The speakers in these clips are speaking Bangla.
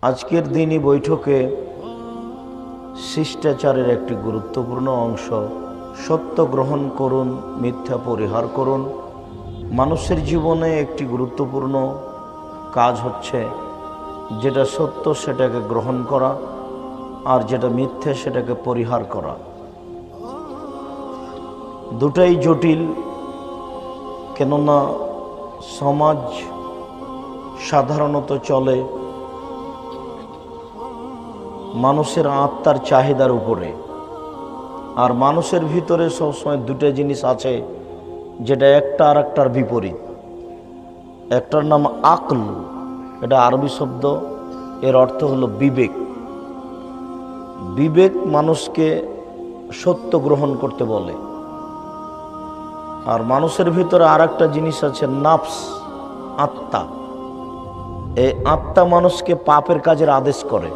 আজকের দিনই বৈঠকে শিষ্টাচারের একটি গুরুত্বপূর্ণ অংশ সত্য গ্রহণ করুন, মিথ্যা পরিহার করুন। মানুষের জীবনে একটি গুরুত্বপূর্ণ কাজ হচ্ছে যেটা সত্য সেটাকে গ্রহণ করা আর যেটা মিথ্যে সেটাকে পরিহার করা। দুটাই জটিল, কেননা সমাজ সাধারণত চলে মানুষের আত্মার চাহিদার উপরে, আর মানুষের ভিতরে সবসময় দুটো জিনিস আছে যেটা একটা আর একটার বিপরীত। একটার নাম আকল, এটা আরবি শব্দ, এর অর্থ হলো বিবেক। বিবেক মানুষকে সত্য গ্রহণ করতে বলে। আর মানুষের ভিতরে আর একটা জিনিস আছে নাফস, আত্মা। এই আত্মা মানুষকে পাপের কাজের আদেশ করে।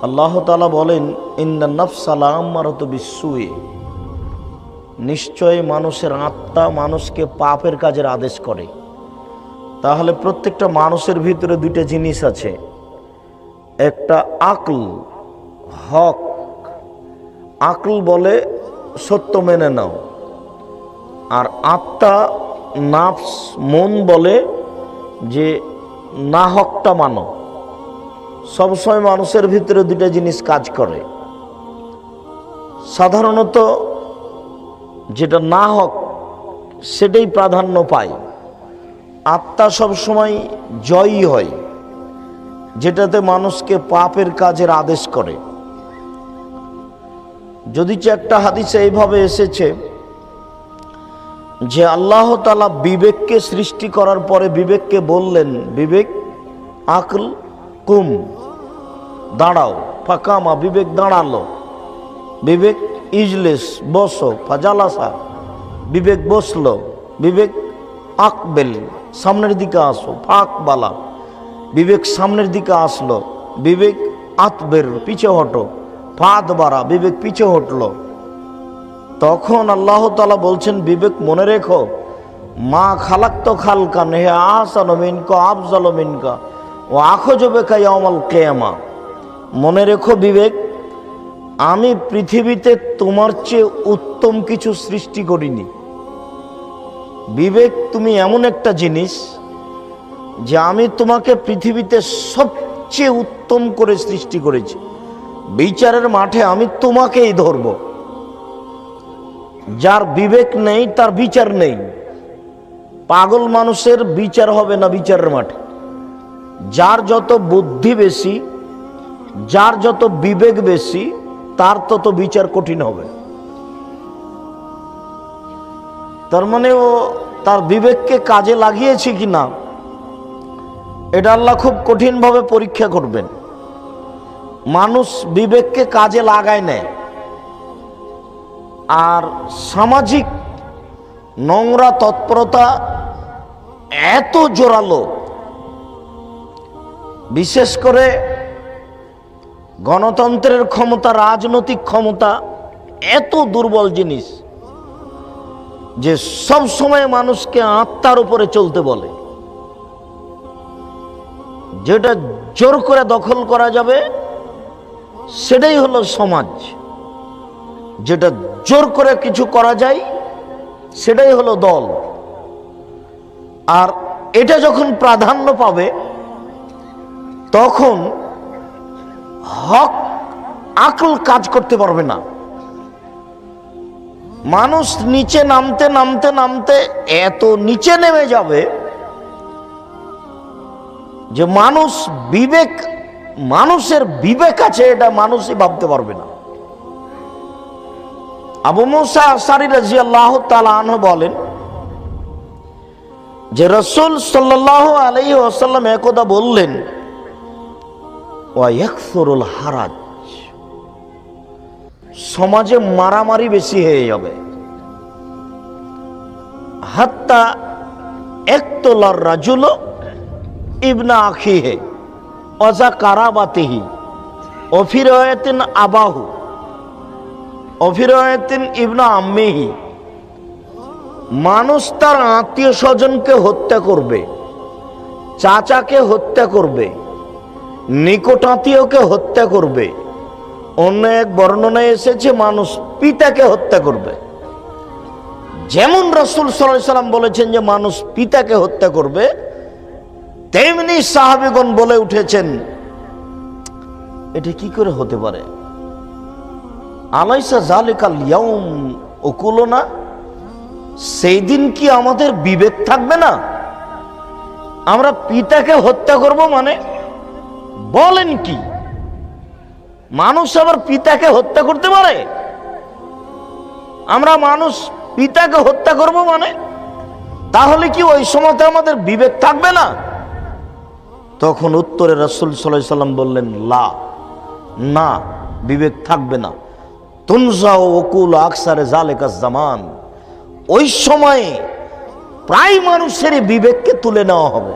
আল্লাহ তাআলা বলেন, ইন্নান নাফসা লাআম্মারাতু বিসসুই, নিশ্চয় মানুষের আত্মা মানুষকে পাপের কাজের আদেশ করে। তাহলে প্রত্যেকটা মানুষের ভিতরে দুইটা জিনিস আছে, একটা আকল, হক। আকল বলে সত্য মেনে নাও, আর আত্মা, নাফস, মন বলে যে না হকটা মানো। সবসময় মানুষের ভিতরে দুটা জিনিস কাজ করে। সাধারণত যেটা না হক সেটাই প্রাধান্য পায়। আত্মা সবসময় জয়ী হয়, যেটাতে মানুষকে পাপের কাজের আদেশ করে। যদি একটা হাদিসে এইভাবে এসেছে যে আল্লাহ তাআলা বিবেককে সৃষ্টি করার পরে বিবেককে বললেন, বিবেক আকল কুম, দাঁড়াও। ফাকামা, বিবেক দাঁড়ালো। বিবেক ইজলিস, বসো। ফাজালাসা, বিবেক বসলো। বিবেক আকবেল, সামনের দিকে আসো। ফাকবালা, বিবেক সামনের দিকে আসলো। বিবেক আতবের, পিছে হটো। ফাদবারা, বিবেক পিছে হটলো। তখন আল্লাহ তাআলা বলছেন, বিবেক মনে রেখো, মা খালাক্ত খালকান হে আহসানু মিনকা আফজালু মিনকা ওয়া আখযু বিকা ইয়াউমাল কিয়ামা। মনে রেখো বিবেক, আমি পৃথিবীতে তোমার চেয়ে উত্তম কিছু সৃষ্টি করিনি। বিবেক, তুমি এমন একটা জিনিস যে আমি তোমাকে পৃথিবীতে সবচেয়ে উত্তম করে সৃষ্টি করেছি। বিচারের মাঠে আমি তোমাকেই ধরব। যার বিবেক নেই তার বিচার নেই। পাগল মানুষের বিচার হবে না বিচারের মাঠে। যার যত বুদ্ধি বেশি, যার যত বিবেক বেশি, তার তত বিচার কঠিন হবে। তার মানে ও তার বিবেককে কাজে লাগিয়েছে কিনা এটা আল্লাহ খুব কঠিনভাবে পরীক্ষা করবেন। মানুষ বিবেককে কাজে লাগায় নেয়, আর সামাজিক নোংরা তৎপরতা এত জোরালো, বিশেষ করে গণতন্ত্রের ক্ষমতা, রাজনৈতিক ক্ষমতা এত দুর্বল জিনিস যে সব সময় মানুষকে আত্মার উপরে চলতে বলে। যেটা জোর করে দখল করা যাবে সেটাই হলো সমাজ, যেটা জোর করে কিছু করা যায় সেটাই হলো দল। আর এটা যখন প্রাধান্য পাবে তখন হক আকল কাজ করতে পারবে না। মানুষ নিচে নামতে নামতে নামতে এত নিচে নেমে যাবে যে মানুষের বিবেক আছে এটা মানুষই ভাবতে পারবে না। আবু মুসা আশআরী রাদিয়াল্লাহু তাআলা আনহু বলেন যে রাসূল সাল্লাল্লাহু আলাইহি ওয়াসাল্লাম একদা বললেন, ওয়া ইয়াকসুরুল হারাজ, সমাজে মারামারি বেশি হয়ে যাবে। হাত্তা ইকতুলার রাজুলু ইবনা আখিহি ওয়া যাকারাবাতিহি ওয়া ফি রিওয়ায়াতিন আবাহু ওয়া ফি রিওয়ায়াতিন ইবনা আম্মিহি। মানুষ তার আত্মীয় স্বজনকে হত্যা করবে, চাচাকে হত্যা করবে, নিকটাত্মীয়কে হত্যা করবে। অন্য এক বর্ণনায় এসেছে মানুষ পিতাকে হত্যা করবে। যেমন রাসূল সাল্লাল্লাহু আলাইহি সাল্লাম বলেছেন যে মানুষ পিতাকে হত্যা করবে, তেমনি সাহাবীগণ বলে উঠেছেন এটা কি করে হতে পারে? আলাইসা যালিকাল ইয়াউম উকুলুনা, সেই দিন কি আমাদের বিবেক থাকবে না? আমরা পিতাকে হত্যা করব মানে বলেন কি? মানুষ আবার পিতাকে হত্যা করতে পারে? আমরা মানুষ পিতাকে হত্যা করব মানে তাহলে কি ওই সময়তে আমাদের বিবেক থাকবে না? তখন উত্তরে রাসূল সাল্লাল্লাহু আলাইহি সাল্লাম বললেন, লা, না, বিবেক থাকবে না। তুনজাউ উকুল আকসারে যালিকা জামান, ওই সময়ে প্রায় মানুষের বিবেককে তুলে নেওয়া হবে।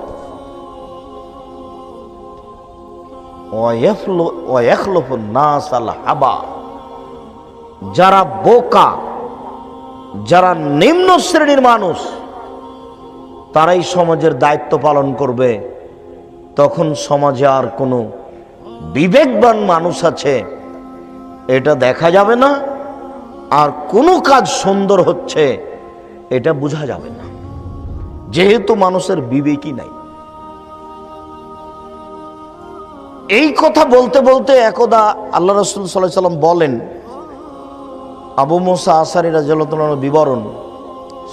ওয়ায়াখলুফুন নাস আল হাবা, যারা বোকা, যারা নিম্ন শ্রেণীর মানুষ, তারাই সমাজের দায়িত্ব পালন করবে। তখন সমাজে আর কোনো বিবেকবান মানুষ আছে এটা দেখা যাবে না, আর কোনো কাজ সুন্দর হচ্ছে এটা বোঝা যাবে না, যেহেতু মানুষের বিবেকই নাই। এই কথা বলতে বলতে একদা আল্লাহ রাসূল সাল্লাল্লাহু আলাইহি সাল্লাম বলেন, আবু মুসা আশআরী রাদিয়াল্লাহু তাআলার বিবরণ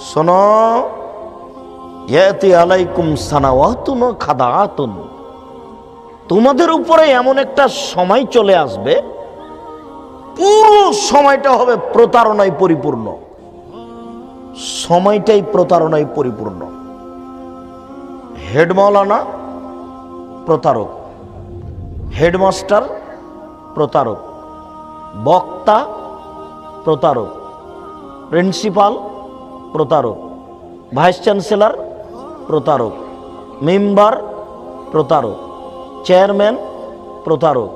শোনো, ইয়াতি আলাইকুম সানাওয়াতুন খাদাআতুন, তোমাদের উপরে এমন একটা সময় চলে আসবে, পুরো সময়টা হবে প্রতারণায় পরিপূর্ণ। সময়টাই প্রতারণায় পরিপূর্ণ। হেড মাওলানা প্রতারক, হেডমাস্টার প্রতারক, বক্তা প্রতারক, প্রিন্সিপাল প্রতারক, ভাইস চ্যান্সেলর প্রতারক, মেম্বার প্রতারক, চেয়ারম্যান প্রতারক,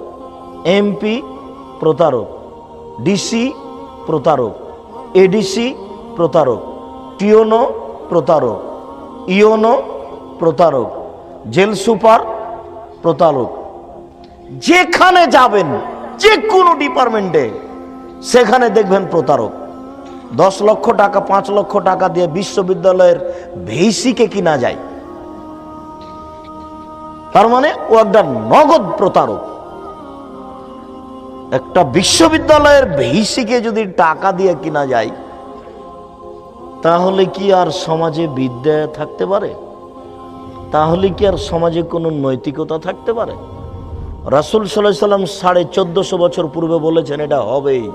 এমপি প্রতারক, ডিসি প্রতারক, এডিসি প্রতারক, টিওনো প্রতারক, ইওনো প্রতারক, জেল সুপার প্রতারক। যেখানে যাবেন, যে কোনো ডিপার্টমেন্টে, সেখানে দেখবেন প্রতারক। 10 লক্ষ টাকা 5 লক্ষ টাকা দিয়ে বিশ্ববিদ্যালয়ের ভিসিকে কিনা যায়, তার মানে ও একটা নগদ প্রতারক। একটা বিশ্ববিদ্যালয়ের ভিসিকে যদি টাকা দিয়ে কিনা যায়, তাহলে কি আর সমাজে বিদ্যা থাকতে পারে? তাহলে কি আর সমাজে কোনো নৈতিকতা থাকতে পারে? রাসূল সাল্লাল্লাহু আলাইহি সাল্লাম 1450 বছর পূর্বে বলেছেন এটা হবেই।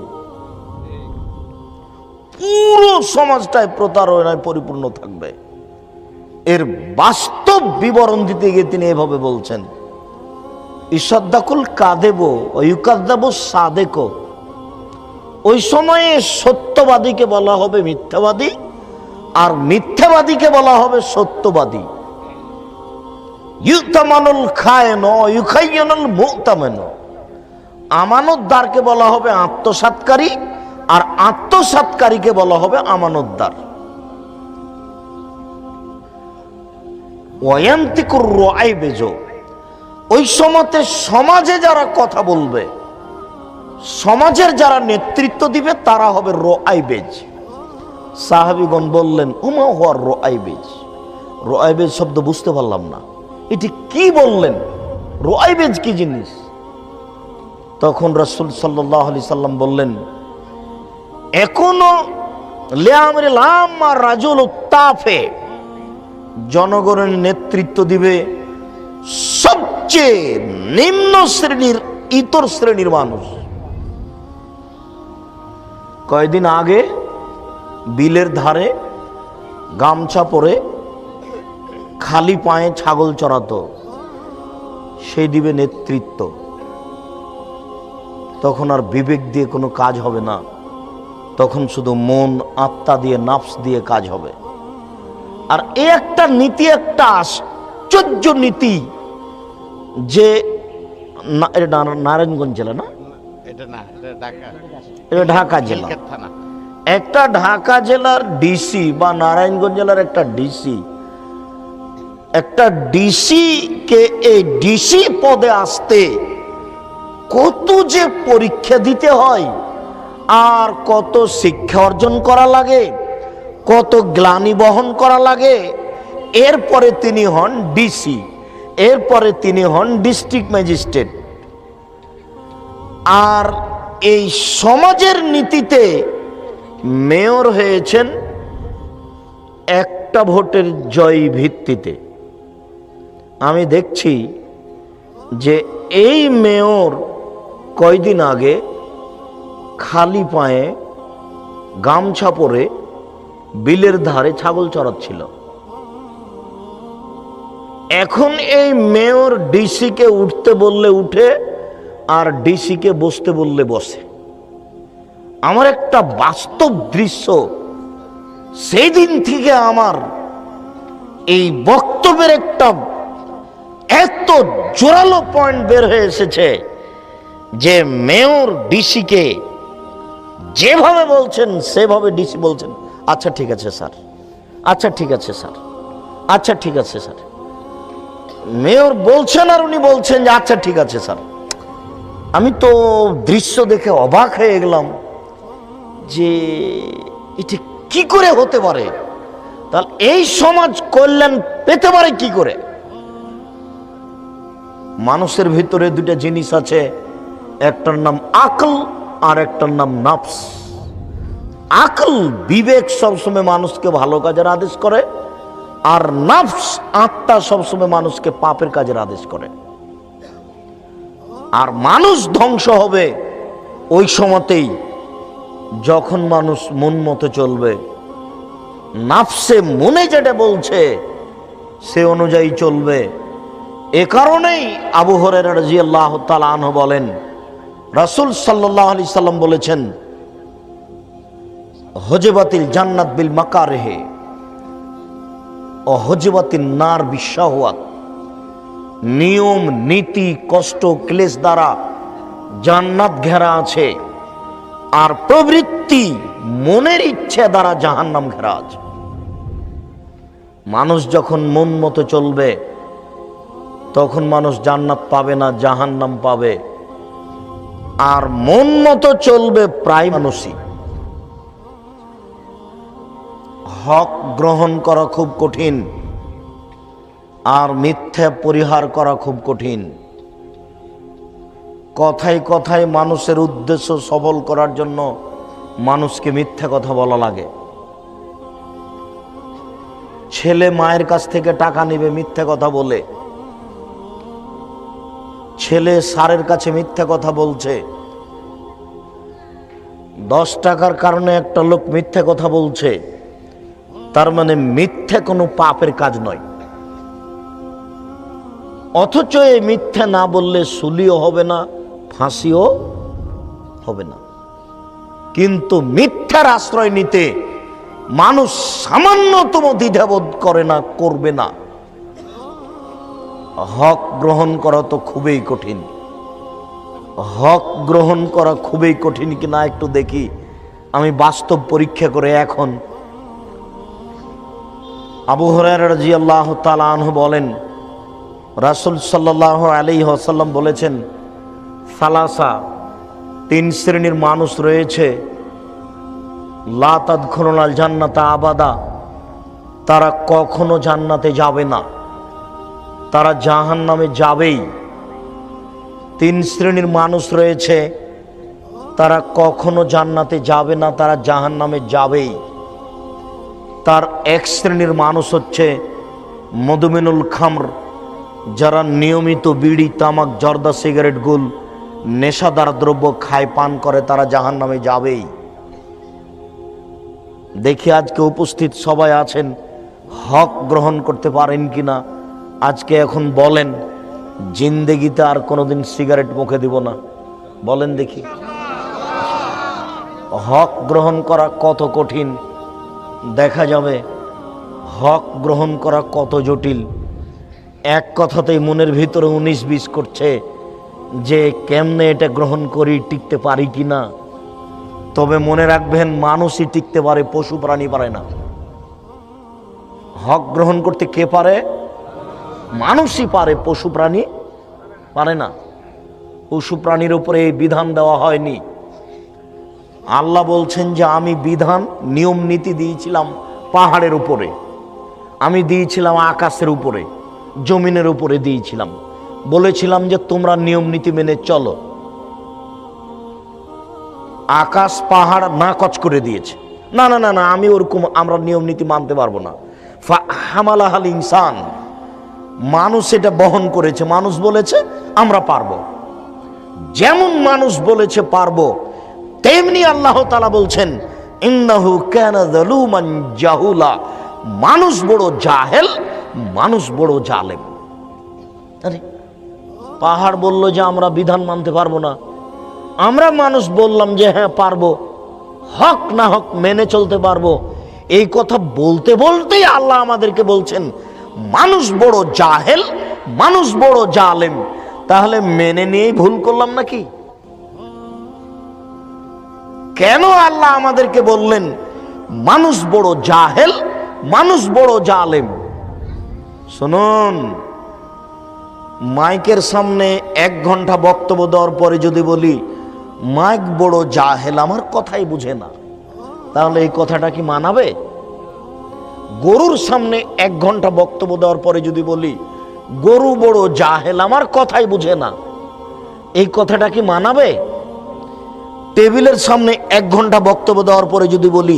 পুরো সমাজটায় প্রতারণায় পরিপূর্ণ থাকবে। এর বাস্তব বিবরণ দিতে গিয়ে তিনি এভাবে বলছেন, ইসাদ্দাকুল কাদেবো ইউকাদ্দাবু সাদেকো, ওই সময়ে সত্যবাদীকে বলা হবে মিথ্যাবাদী, আর মিথ্যাবাদীকে বলা হবে সত্যবাদী। ইউতামানুল খায়েন ইউখাইয়ানুল মুতামেন, আমানতদারকে বলা হবে আত্মসাৎকারী, আর আত্মসাৎকারীকে বলা হবে আমানতদার। ওয়ায়ান্তিকুর রুআইবেজ, ওই সময়তে সমাজে যারা কথা বলবে, সমাজের যারা নেতৃত্ব দিবে, তারা হবে রুআইবেজ। সাহাবীগণ বললেন, ওমা হুয়া রুআইবেজ। রুআইবেজ শব্দ বুঝতে পারলাম না, এটি কি বললেন? রুআইবেজ কি জিনিস? তখন রাসূল সাল্লাল্লাহু আলাইহি সাল্লাম বললেন, এখনো লিআমরিল আম্মা রাজুল তাফে, জনগণের নেতৃত্ব দিবে সবচেয়ে নিম্ন শ্রেণীর, ইতর শ্রেণীর মানুষ। কয়েকদিন আগে বিলের ধারে গামছা পরে খালি পায়ে ছাগল চড়াতো, সেই দিবে নেতৃত্ব। তখন আর বিবেক দিয়ে কোনো কাজ হবে না, তখন শুধু মন, আত্মা দিয়ে, নাফস দিয়ে কাজ হবে। আর এই একটা নীতি, একটা আশ্চর্য নীতি, যে নারায়ণগঞ্জ জেলা না, এটা ঢাকা জেলা, একটা ঢাকা জেলার ডিসি বা নারায়ণগঞ্জ জেলার একটা ডিসি একটা ডিসি কে এই ডিসি পদে আসতে কত যে পরীক্ষা দিতে হয়, আর কত শিক্ষা অর্জন করা লাগে, কত গ্লানি বহন করা লাগে। এরপরে তিনি হন ডিসি, এরপরে তিনি হন ডিস্ট্রিক্ট ম্যাজিস্ট্রেট। আর এই সমাজের নীতিতে মেয়র হয়েছেন একটা ভোটের জয়ী ভিত্তিতে। আমি দেখছি যে এই মেয়র কয়দিন আগে খালি পায়ে গামছা পরে বিলের ধারে ছাগল চড়াচ্ছিল। এখন এই মেয়র ডিসিকে উঠতে বললে উঠে, আর ডিসিকে বসতে বললে বসে। আমার একটা বাস্তব দৃশ্য, সেই দিন থেকে আমার এই বক্তব্যের একটা এত জোরালো পয়েন্ট বের হয়ে এসেছে যে মেয়র ডিসিকে যেভাবে বলছেন সেভাবে ডিসি বলছেন, আচ্ছা ঠিক আছে স্যার, আচ্ছা ঠিক আছে স্যার, আচ্ছা ঠিক আছে স্যার। মেয়র বলছেন আর উনি বলছেন যে আচ্ছা ঠিক আছে স্যার। আমি তো দৃশ্য দেখে অবাক হয়ে গেলাম যে এটা কি করে হতে পারে। তাহলে এই সমাজ কল্যাণ পেতে পারে কি করে? মানুষের ভিতরে দুইটা জিনিস আছে, একটার নাম আকল আর একটার নাম নফস। আকল বিবেক সবসময় মানুষকে ভালো কাজের আদেশ করে, আর নফস আত্মা সবসময় মানুষকে পাপের কাজের আদেশ করে। আর মানুষ ধ্বংস হবে ওই সময়তেই যখন মানুষ মন মতো চলবে, নফসে মনে যেটা বলছে সে অনুযায়ী চলবে। এ কারণেই আবু হুরায়রা রাদিয়াল্লাহু তাআলা আনহু বলেন, রাসূল সাল্লাল্লাহু আলাইহি সাল্লাম বলেছেন, হুজিবাতিল জান্নাত বিল মাকারিহি ও হুজিবাতিন নার বিশাহওয়াত। নিয়ম নীতি কষ্ট ক্লেশ দ্বারা জান্নাত ঘেরা আছে, আর প্রবৃত্তি মনের ইচ্ছে দ্বারা জাহান্নাম ঘেরা আছে। মানুষ যখন মন মতো চলবে তখন মানুষ জান্নাত পাবে না, জাহান্নাম পাবে। আর মন মতো চলবে প্রায় মানুষই। হক গ্রহণ করা খুব কঠিন, আর মিথ্যা পরিহার করা খুব কঠিন। কথায় কথায় মানুষের উদ্দেশ্য সফল করার জন্য মানুষকে মিথ্যা কথা বলা লাগে। ছেলে মায়ের কাছ থেকে টাকা নেবে মিথ্যা কথা বলে, ছেলে স্যারের কাছে মিথ্যা কথা বলছে। 10 টাকার কারণে একটা লোক মিথ্যা কথা বলছে, তার মানে মিথ্যা কোনো পাপের কাজ নয়। অথচ এই মিথ্যা না বললে সুলিও হবে না, ফাঁসিও হবে না। কিন্তু মিথ্যার আশ্রয় নিতে মানুষ সামান্যতম দ্বিধাবোধ করে না, করবে না। হক গ্রহণ করা তো খুবই কঠিন। হক গ্রহণ করা খুবই কঠিন কিনা একটু দেখি। আমি বাস্তব পরীক্ষা করে এখন আবু হুরায়রা রাদিয়াল্লাহু তাআলা আনহু বলেন, রাসূল সাল্লাল্লাহু আলাইহি ওয়াসাল্লাম বলেছেন, সালাসা 3 শ্রেণীর মানুষ রয়েছে, লা তাদখুলুনাল জান্নাতা আবাদা, তারা কখনো জান্নাতে যাবে না, তারা জাহান্নামে যাবেই। 3 শ্রেণীর মানুষ রয়েছে, তারা কখনো জান্নাতে যাবে না, তারা জাহান্নামে যাবেই। তার 1 শ্রেণীর মানুষ হচ্ছে মদমিনুল খামর, যারা নিয়মিত বিড়ি তামাক জর্দা সিগারেট গুল নেশাদার দ্রব্য খায় পান করে, তারা জাহান্নামে যাবেই। দেখি আজকে উপস্থিত সবাই আছেন, হক গ্রহণ করতে পারেন কিনা আজকে এখন বলেন। জিন্দেগিতে আর কোনোদিন সিগারেট মুখে দিব না, বলেন দেখি। হক গ্রহণ করা কত কঠিন দেখা যাবে, হক গ্রহণ করা কত জটিল। এক কথাতেই মনের ভিতরে 19-20 করছে যে কেমনে এটা গ্রহণ করি, টিকতে পারি কিনা। তবে মনে রাখবেন, মানুষই টিকতে পারে, পশু প্রাণী পারে না। হক গ্রহণ করতে কে পারে? মানুষই পারে, পশু প্রাণী পারে না। পশু প্রাণীর উপরে এই বিধান দেওয়া হয়নি। আল্লাহ বলছেন যে আমি বিধান নিয়ম নীতি দিয়েছিলাম পাহাড়ের উপরে, আমি দিয়েছিলাম আকাশের উপরে, জমিনের উপরে দিয়েছিলাম, বলেছিলাম যে তোমরা নিয়ম নীতি মেনে চলো। আকাশ পাহাড় নাকচ করে দিয়েছে, না না না না, আমি ওরকম আমরা নিয়ম নীতি মানতে পারবো না। হামালাহাল ইনসান, মানুষ এটা বহন করেছে, মানুষ বলেছে আমরা পারবো। যেমন মানুষ বলেছে পারবো, তেমনি আল্লাহ তাআলা বলছেন ইন্নাহু কানা যালুমান জাহুলা, মানুষ বড় জাহেল, মানুষ বড় জালেম। আরে পাহাড় বলল যে আমরা বিধান মানতে পারবো না, আমরা মানুষ বললাম যে হ্যাঁ পারবো, হক না হক মেনে চলতে পারবো। এই কথা বলতে বলতেই আল্লাহ আমাদেরকে বলছেন মানুষ বড় জাহেল, মানুষ বড় জালেম। তাহলে মেনে নিয়েই ভুল করলাম নাকি? কেন আল্লাহ আমাদেরকে বললেন মানুষ বড় জাহেল, মানুষ বড় জালেম? শুনুন, মাইকের সামনে 1 ঘন্টা বক্তব্য দেওয়ার পরে যদি বলি মাইক বড় জাহেল, আমার কথাই বুঝে না, তাহলে এই কথাটা কি মানাবে? গরুর সামনে 1 ঘন্টা বক্তব্য দেওয়ার পরে যদি বলি গরু বড় জাহেল, আমার কথাই বুঝে না, এই কথাটা কি মানাবে? টেবিলের সামনে 1 ঘন্টা বক্তব্য দেওয়ার পরে যদি বলি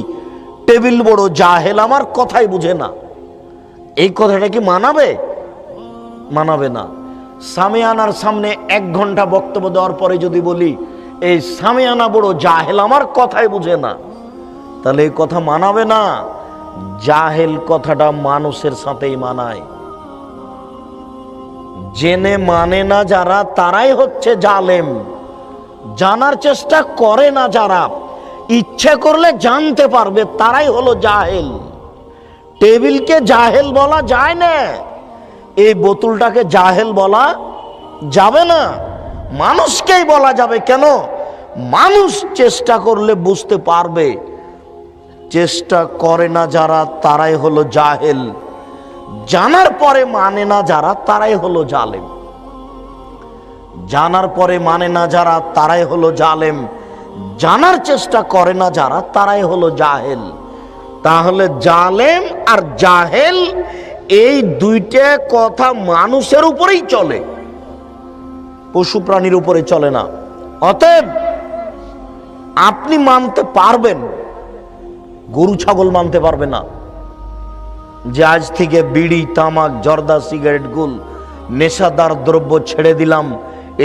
টেবিল বড় জাহেল, আমার কথাই বুঝে না, এই কথাটা কি মানাবে? মানাবে না। সামিয়ানার সামনে 1 ঘন্টা বক্তব্য দেওয়ার পরে যদি বলি এই সামিয়ানা বড় জাহেল, আমার কথাই বুঝে না, তাহলে এই কথা মানাবে না। জাহেল কথাটা মানুষের সাথেই মানায়। জেনে মানে না যারা, তারাই হচ্ছে জালেম। জানার চেষ্টা করে না যারা, ইচ্ছে করলে জানতে পারবে, তারাই হলো জাহেল। টেবিলকে জাহেল বলা যায় না, এই বোতলটাকে জাহেল বলা যাবে না, মানুষকেই বলা যাবে। কেন? মানুষ চেষ্টা করলে বুঝতে পারবে, চেষ্টা করে না যারা, তারাই হলো জাহেল। জানার পরে মানে না যারা, তারাই হলো জালেম। জানার পরে মানে না যারা, তারাই হলো জালেম। জানার চেষ্টা করে না যারা, তারাই হলো জাহেল। তাহলে জালেম আর জাহেল এই দুইটা কথা মানুষের উপরেই চলে, পশু প্রাণীর উপরে চলে না। অতএব আপনি মানতে পারবেন, গরু ছাগল মানতে পারবে না যে আজ থেকে বিড়ি, তামাক, জর্দা, সিগারেট, গুল, নেশাদার দ্রব্য ছেড়ে দিলাম,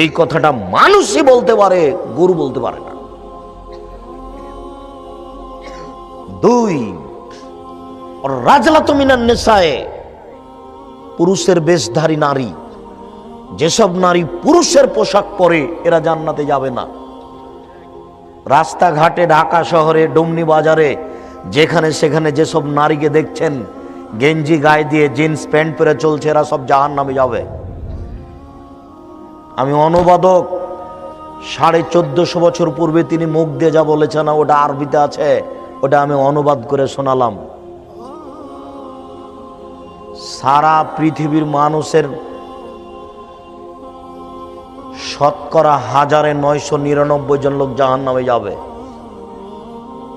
এই কথাটা মানুষই বলতে পারে, গরু বলতে পারে না। 2, রাজলাতু মিনান নিসায়ে, পুরুষের বেশধারী নারী, যেসব নারী পুরুষের পোশাক পরে এরা জান্নাতে যাবে না। রাস্তাঘাটে, ঢাকা শহরে, ডুমনি বাজারে, যেখানে সেখানে যেসব নারীকে দেখছেন গেঞ্জি গায়ে দিয়ে জিন্স প্যান্ট পরে চলছে, এরা সব জাহান্নামে যাবে। আমি অনুবাদক, 1450 বছর পূর্বে তিনি মুখ দিয়ে যা বলেছেন, ওটা আরবিতে আছে, ওটা আমি অনুবাদ করে শোনালাম। সারা পৃথিবীর মানুষের শতকরা 1999 জন লোক জাহান্নামে যাবে,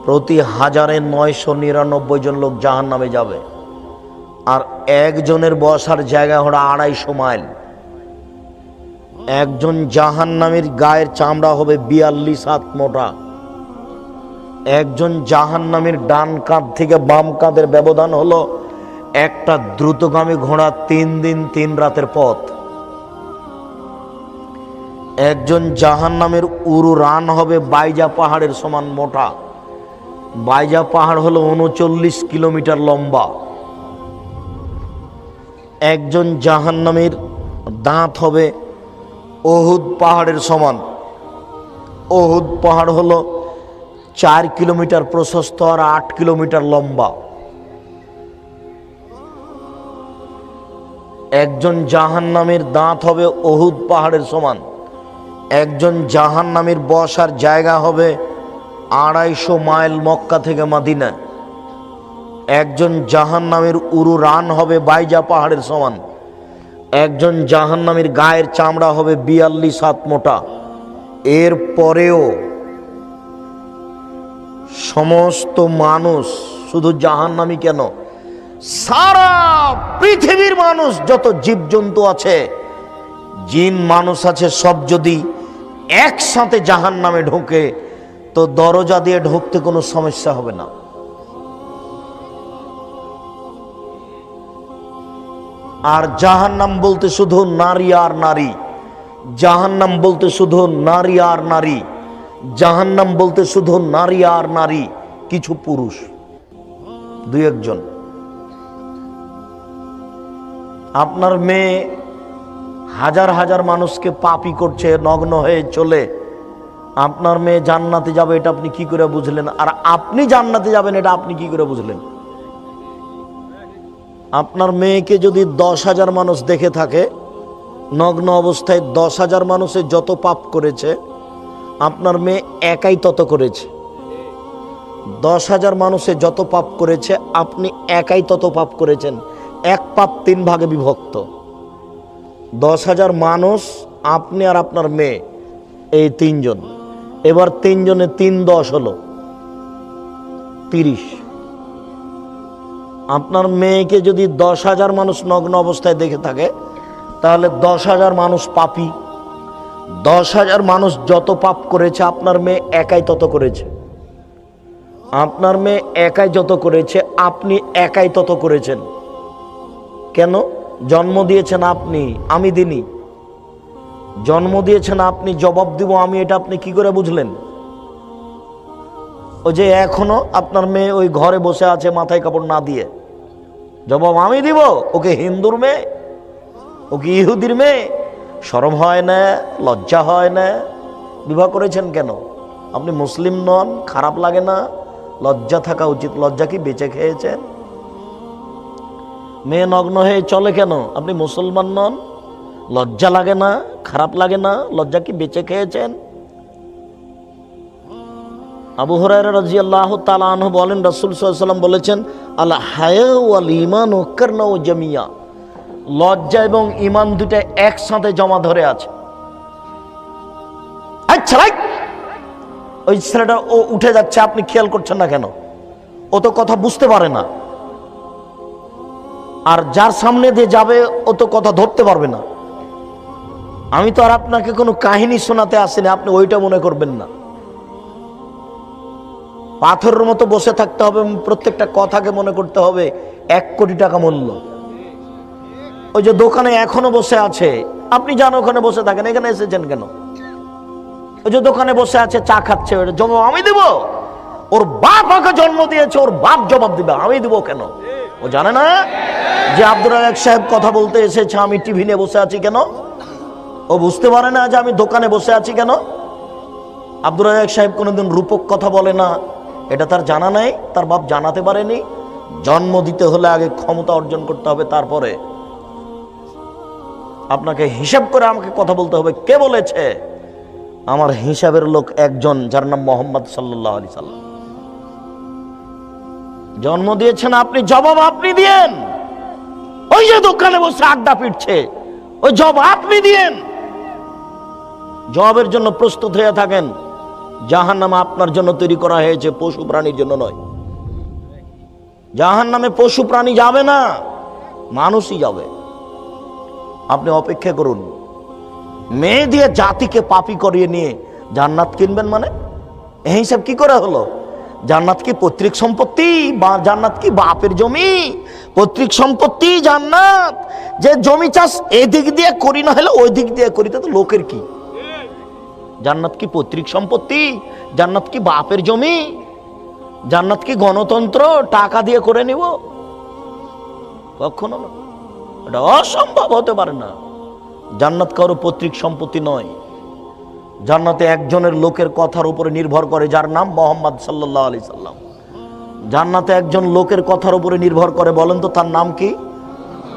প্রতি 1999 জন লোক জাহান্নামে যাবে। আর একজনের বসার জায়গা হলো 250 মাইল। একজন জাহান্নামীর গায়ের চামড়া হবে 42 হাত মোটা। একজন জাহান্নামীর ডান কাঁধ থেকে বাম কাঁধের ব্যবধান হলো একটা দ্রুতগামী ঘোড়া 3 দিন 3 রাতের পথ। একজন জাহান্নামের উরু রান হবে বাইজা পাহাড়ের সমান মোটা। বাইজা পাহাড় হলো 39 কিলোমিটার লম্বা। একজন জাহান্নামের দাঁত হবে ওহুদ পাহাড়ের সমান। ওহুদ পাহাড় হলো 4 কিলোমিটার প্রশস্ত আর 8 কিলোমিটার লম্বা। একজন জাহান্নামের দাঁত হবে ওহুদ পাহাড়ের সমান। একজন জাহান্নামের বসার জায়গা হবে 250 মাইল মক্কা থেকে মদিনা। একজন জাহান্নামের উরু রান হবে বাইজা পাহাড়ের সমান। একজন জাহান্নামীর গায়ের চামড়া হবে 42 হাত মোটা। এর পরেও সমস্ত মানুষ, শুধু জাহান্নামী কেন, সারা পৃথিবীর মানুষ, যত জীবজন্তু আছে, জিন মানুষ আছে, সব যদি একসাথে জাহান্নামে ঢোকে তো দরজা দিয়ে ঢুকতে কোনো সমস্যা হবে না। আর জাহান্নাম বলতে শুধু নারী আর নারী, জাহান্নাম বলতে শুধু নারী আর নারী, জাহান্নাম বলতে শুধু নারী আর নারী, কিছু পুরুষ, দুই একজন। আপনার মেয়ে হাজার হাজার মানুষকে পাপী করছে, নগ্ন হয়ে চলে, আপনার মেয়ে জান্নাতে যাবে এটা আপনি কি করে বুঝলেন? আর আপনি জান্নাতে যাবেন এটা আপনি কি করে বুঝলেন? আপনার মেয়েকে যদি 10,000 মানুষ দেখে থাকে নগ্ন অবস্থায়, 10,000 মানুষে যত পাপ করেছে আপনার মেয়ে একাই তত করেছে। 10,000 মানুষে যত পাপ করেছে আপনি একাই তত পাপ করেছেন। এক পাপ 3 ভাগে বিভক্ত। 10,000 মানুষ, আপনি আর আপনার মেয়ে, এই 3 জন। এবার 3 জনে 3 10 হলো 30। আপনার মেয়েকে যদি 10,000 মানুষ নগ্ন অবস্থায় দেখে থাকে তাহলে 10,000 মানুষ পাপী। 10,000 মানুষ যত পাপ করেছে আপনার মেয়ে একাই তত করেছে। আপনার মেয়ে একাই যত করেছে আপনি একাই তত করেছেন। কেন? জন্ম দিয়েছেন আপনি, আমি দিনি। জন্ম দিয়েছেন আপনি, জবাব দিব আমি, এটা আপনি কি করে বুঝলেন? ওই যে এখনো আপনার মেয়ে ওই ঘরে বসে আছে মাথায় কাপড় না দিয়ে, জবাব আমি দিব। ওকে হিন্দুর মেয়ে, ওকে ইহুদির মেয়ে, শরম হয় না, লজ্জা হয় না? বিবাহ করেছেন কেন? আপনি মুসলিম নন, খারাপ লাগে না? লজ্জা থাকা উচিত। লজ্জা কি বেঁচে খেয়েছেন? মেয়ে নগ্ন হয়ে চলে কেন? আপনি মুসলমান নন, লজ্জা লাগে না, খারাপ লাগে না? লজ্জা কি বেঁচে খেয়েছেন? আবু হুরায়রা রাদিয়াল্লাহু তাআলা আনহু বলেন, রাসূল সাল্লাল্লাহু আলাইহি ওয়াসাল্লাম বলেছেন, আল হায়া ওয়াল ঈমান কারনাউ জামিয়া, লজ্জা এবং ঈমান দুটো একসাথে জমা ধরে আছে। আচ্ছা, ওই ছেলেটা ও উঠে যাচ্ছে, আপনি খেয়াল করছেন না কেন? ও তো কথা বুঝতে পারে না। আর যার সামনে দিয়ে যাবে ও তো কথা ধরতে পারবে না। আমি তো আর আপনাকে কোনো কাহিনী শোনাতে আসিনি, আপনি ওইটা মনে করবেন না। পাথরের মতো বসে থাকতে হবে, প্রত্যেকটা কথাকে মনে করতে হবে 1 কোটি টাকা মূল্য। ওই যে দোকানে এখনো বসে আছে, আপনি জানো ওখানে বসে থাকেন, এখানে এসেছেন কেন? ওই যে দোকানে বসে আছে চা খাচ্ছে, জবাব আমি দিব? ওর বাপ ওকে জন্ম দিয়েছে, ওর বাপ জবাব দিবে, আমি দিব কেন? ও জানে না যে আব্দুর রাজ্জাক সাহেব কথা বলতে এসেছে, আমি টিভি নিয়ে বসে আছি কেন? ও বুঝতে পারে না যে আমি দোকানে বসে আছি কেন? আব্দুর রাজ্জাক সাহেব কোনোদিন রূপক কথা বলে না, এটা তার জানা নাই, তার বাপ জানাতে পারেনি। জন্ম দিতে হলে আগে ক্ষমতা অর্জন করতে হবে, তারপরে আপনাকে হিসাব করে আমাকে কথা বলতে হবে। কে বলেছে? আমার হিসাবের লোক একজন, যার নাম মুহাম্মদ সাল্লাল্লাহু আলাইহি সাল্লাম। জন্ম দিয়েছেন আপনি, জবাব আপনি দিয়েন। ওই যে দোকানে বসে আড্ডা পিটছে, ওই জবাব আপনি দিয়েন। জবাবের জন্য প্রস্তুত হয়ে থাকেন। জাহান্নাম আপনার জন্য তৈরি করা হয়েছে, পশু প্রাণীর জন্য নয়। জাহান্নামে পশু প্রাণী যাবে না, মানুষই যাবে। আপনি অপেক্ষা করুন। মেয়ে দিয়ে জাতিকে পাপী করিয়ে নিয়ে জান্নাত কিনবেন মানে? এই হিসাব কি করে হলো? জান্নাত কি পৈতৃক সম্পত্তি? বা জান্নাত কি বাপের জমি? পৈতৃক সম্পত্তি জান্নাত। যে জমি চাষ এদিক দিয়ে করি না হলে ওই দিক দিয়ে করি, তো লোকের কি? জান্নাত কি পৈতৃক সম্পত্তি? জান্নাত কি বাপের জমি? জান্নাত কি গণতন্ত্র টাকা দিয়ে করে নিব? কখনো না, এটা অসম্ভব, হতে পারে না। জান্নাত কারো পৈতৃক সম্পত্তি নয়। জান্নাতে একজনের লোকের কথার উপরে নির্ভর করে, যার নাম মুহাম্মদ সাল্লাল্লাহু আলাইহি সাল্লাম। জান্নাতে একজন লোকের কথার উপরে নির্ভর করে, বলেন তো তার নাম কি?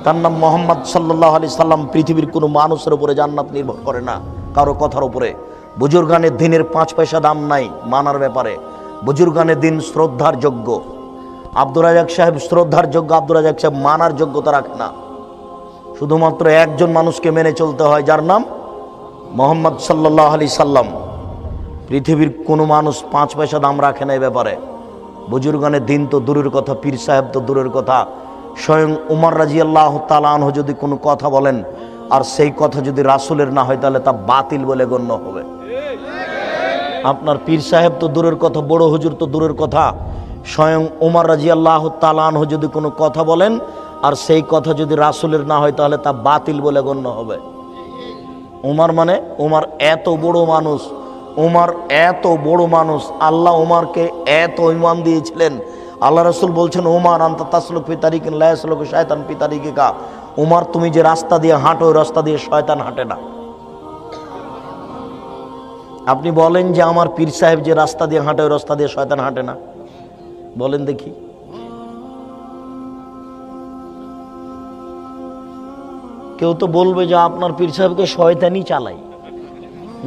তার নাম মুহাম্মদ সাল্লাল্লাহু আলাইহি সাল্লাম। পৃথিবীর কোনো মানুষের উপরে জান্নাত নির্ভর করে না, কারো কথার উপরে। বুজুর্গানের দিনের 5 পয়সা দাম নাই মানার ব্যাপারে। বুজুর্গানের দিন শ্রদ্ধার যোগ্য। আব্দুর রাজ্জাক সাহেব শ্রদ্ধার যোগ্য, আব্দুর রাজ্জাক সাহেব মানার যোগ্যতা রাখে না। শুধুমাত্র একজন মানুষকে মেনে চলতে হয়, যার নাম মোহাম্মদ সাল্লাল্লাহু আলাইহি সাল্লাম। পৃথিবীর কোনো মানুষ 5 পয়সা দাম রাখে না এই ব্যাপারে। বুজুর্গানের দিন তো দূরের কথা, পীর সাহেব তো দূরের কথা, স্বয়ং উমর রাদিয়াল্লাহু তাআলা আনহু যদি কোনো কথা বলেন আর সেই কথা যদি রাসূলের না হয় তাহলে তা বাতিল বলে গণ্য হবে। আপনার পীর সাহেব তো দূরের কথা, বড় হুজুর তো দূরের কথা, স্বয়ং উমর রাদিয়াল্লাহু তাআলা আনহু যদি কোনো কথা বলেন আর সেই কথা যদি রাসূলের না হয় তাহলে তা বাতিল বলে গণ্য হবে। উমর মানে, উমর এত বড় মানুষ, উমর এত বড় মানুষ, আল্লাহ উমরকে এত ঈমান দিয়েছিলেন। আল্লাহ রাসূল বলছেন, উমর আনতা তাসলুক ফি তারিকিন লা ইয়াসলুকু শায়তান ফি তারিকিকা। উমর, তুমি যে রাস্তা দিয়ে হাঁটো ওই রাস্তা দিয়ে শয়তান হাঁটে না। আপনি বলেন যে আমার পীর সাহেব যে রাস্তা দিয়ে হাঁটে ওই রাস্তা দিয়ে শয়তান হাঁটে না, বলেন দেখি। কেউ তো বলবে যে আপনার পীর সাহেবকে শয়তানই চালাই,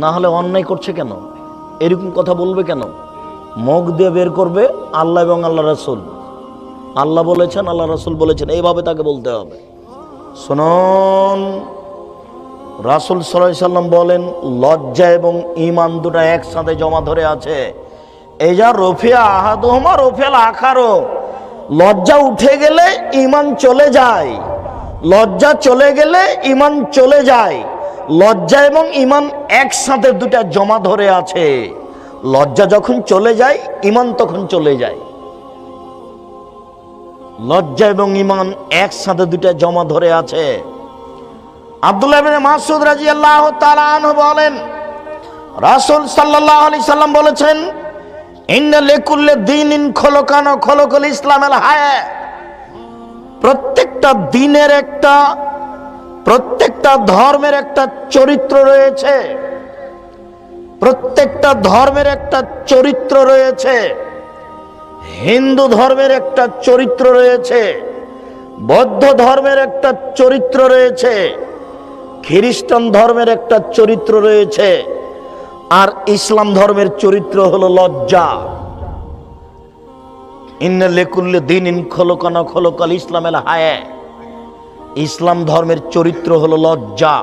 না হলে অন্যায় করছে কেন, এরকম কথা বলবে কেন? মুখ দিয়ে বের করবে আল্লাহ এবং আল্লাহ রাসূল, আল্লাহ বলেছেন আল্লাহ রাসূল বলেছেন, এইভাবে তাকে বলতে হবে। শুনুন, রাসূল সাল্লাল্লাহু আলাইহি সাল্লাম বলেন, লজ্জা এবং ঈমান দুটো একসাথে জমা ধরে আছে। এই যা রফিয়া আহাদুহুমা রফিয়াল আখারু, লজ্জা উঠে গেলে ঈমান চলে যায়, লজ্জা চলে গেলে ঈমান চলে যায়। লজ্জা এবং ঈমান একসাথে দুটা জমা ধরে আছে। লজ্জা যখন চলে যায় ঈমান তখন চলে যায়। লজ্জা এবং ঈমান একসাথে দুটা জমা ধরে আছে। আব্দুল্লাহ ইবনে মাসউদ রাদিয়াল্লাহু তাআলা আনহু বলেন, রাসূল সাল্লাল্লাহু আলাইহি সাল্লাম বলেছেন, ইন্না লিকুল্লি দীনিন খুলুকান ওয়া খুলুকুল ইসলামিল হায়া। প্রত্যেকটা দিনের একটা, প্রত্যেকটা ধর্মের একটা চরিত্র রয়েছে, প্রত্যেকটা ধর্মের একটা চরিত্র রয়েছে। হিন্দু ধর্মের একটা চরিত্র রয়েছে, বৌদ্ধ ধর্মের একটা চরিত্র রয়েছে, খ্রিস্টান ধর্মের একটা চরিত্র রয়েছে, আর ইসলাম ধর্মের চরিত্র হলো লজ্জা। ইন্না লিকুল্লি দীনিন খুলুকান ওয়া খুলুকুল ইসলামিল হায়া। ইসলাম ধর্মের চরিত্র হলো লজ্জা,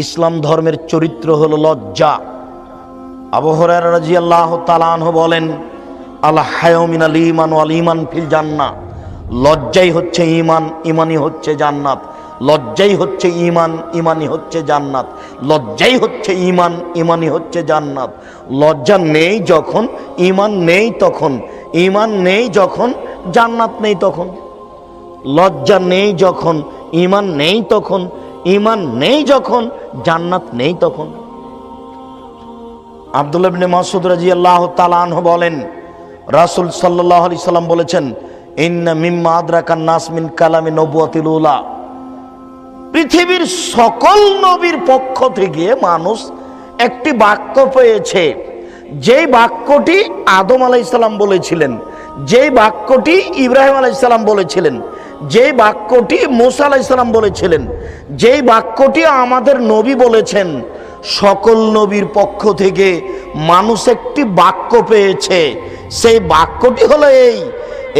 ইসলাম ধর্মের চরিত্র হলো লজ্জা। আবু হুরায়রা রাদিয়াল্লাহু তাআলা আনহু বলেন, আল হায়াউ মিনাল ঈমান ওয়াল ঈমান ফিল জান্নাহ। লজ্জাই হচ্ছে ঈমান, ঈমানই হচ্ছে জান্নাত। লজ্জাই হচ্ছে ঈমান, ঈমানই হচ্ছে জান্নাত। লজ্জাই হচ্ছে ঈমান, ঈমানই হচ্ছে জান্নাত। লজ্জা নেই যখন ঈমান নেই তখন, ঈমান নেই যখন জান্নাত নেই তখন। লজ্জা নেই যখন ঈমান নেই তখন, ঈমান নেই যখন জান্নাত নেই তখন। আব্দুল্লাহ ইবনে মাসউদ রাদিয়াল্লাহু তাআলা আনহু বলেন, রাসূল সাল্লাল্লাহু আলাইহি সাল্লাম বলেছেন, ইন্না মিম্মা আদরাকান নাস মিন কালামি নবুওয়াতিল উলা। পৃথিবীর সকল নবীর পক্ষ থেকে মানুষ একটি বাক্য পেয়েছে, যেই বাক্যটি আদম আলাইহিস সালাম বলেছিলেন, যেই বাক্যটি ইব্রাহিম আলাইহিস সালাম বলেছিলেন, যেই বাক্যটি মুসা আলাইহিস সালাম বলেছিলেন, যেই বাক্যটি আমাদের নবী বলেছেন। সকল নবীর পক্ষ থেকে মানুষ একটি বাক্য পেয়েছে। সেই বাক্যটি হলো এই,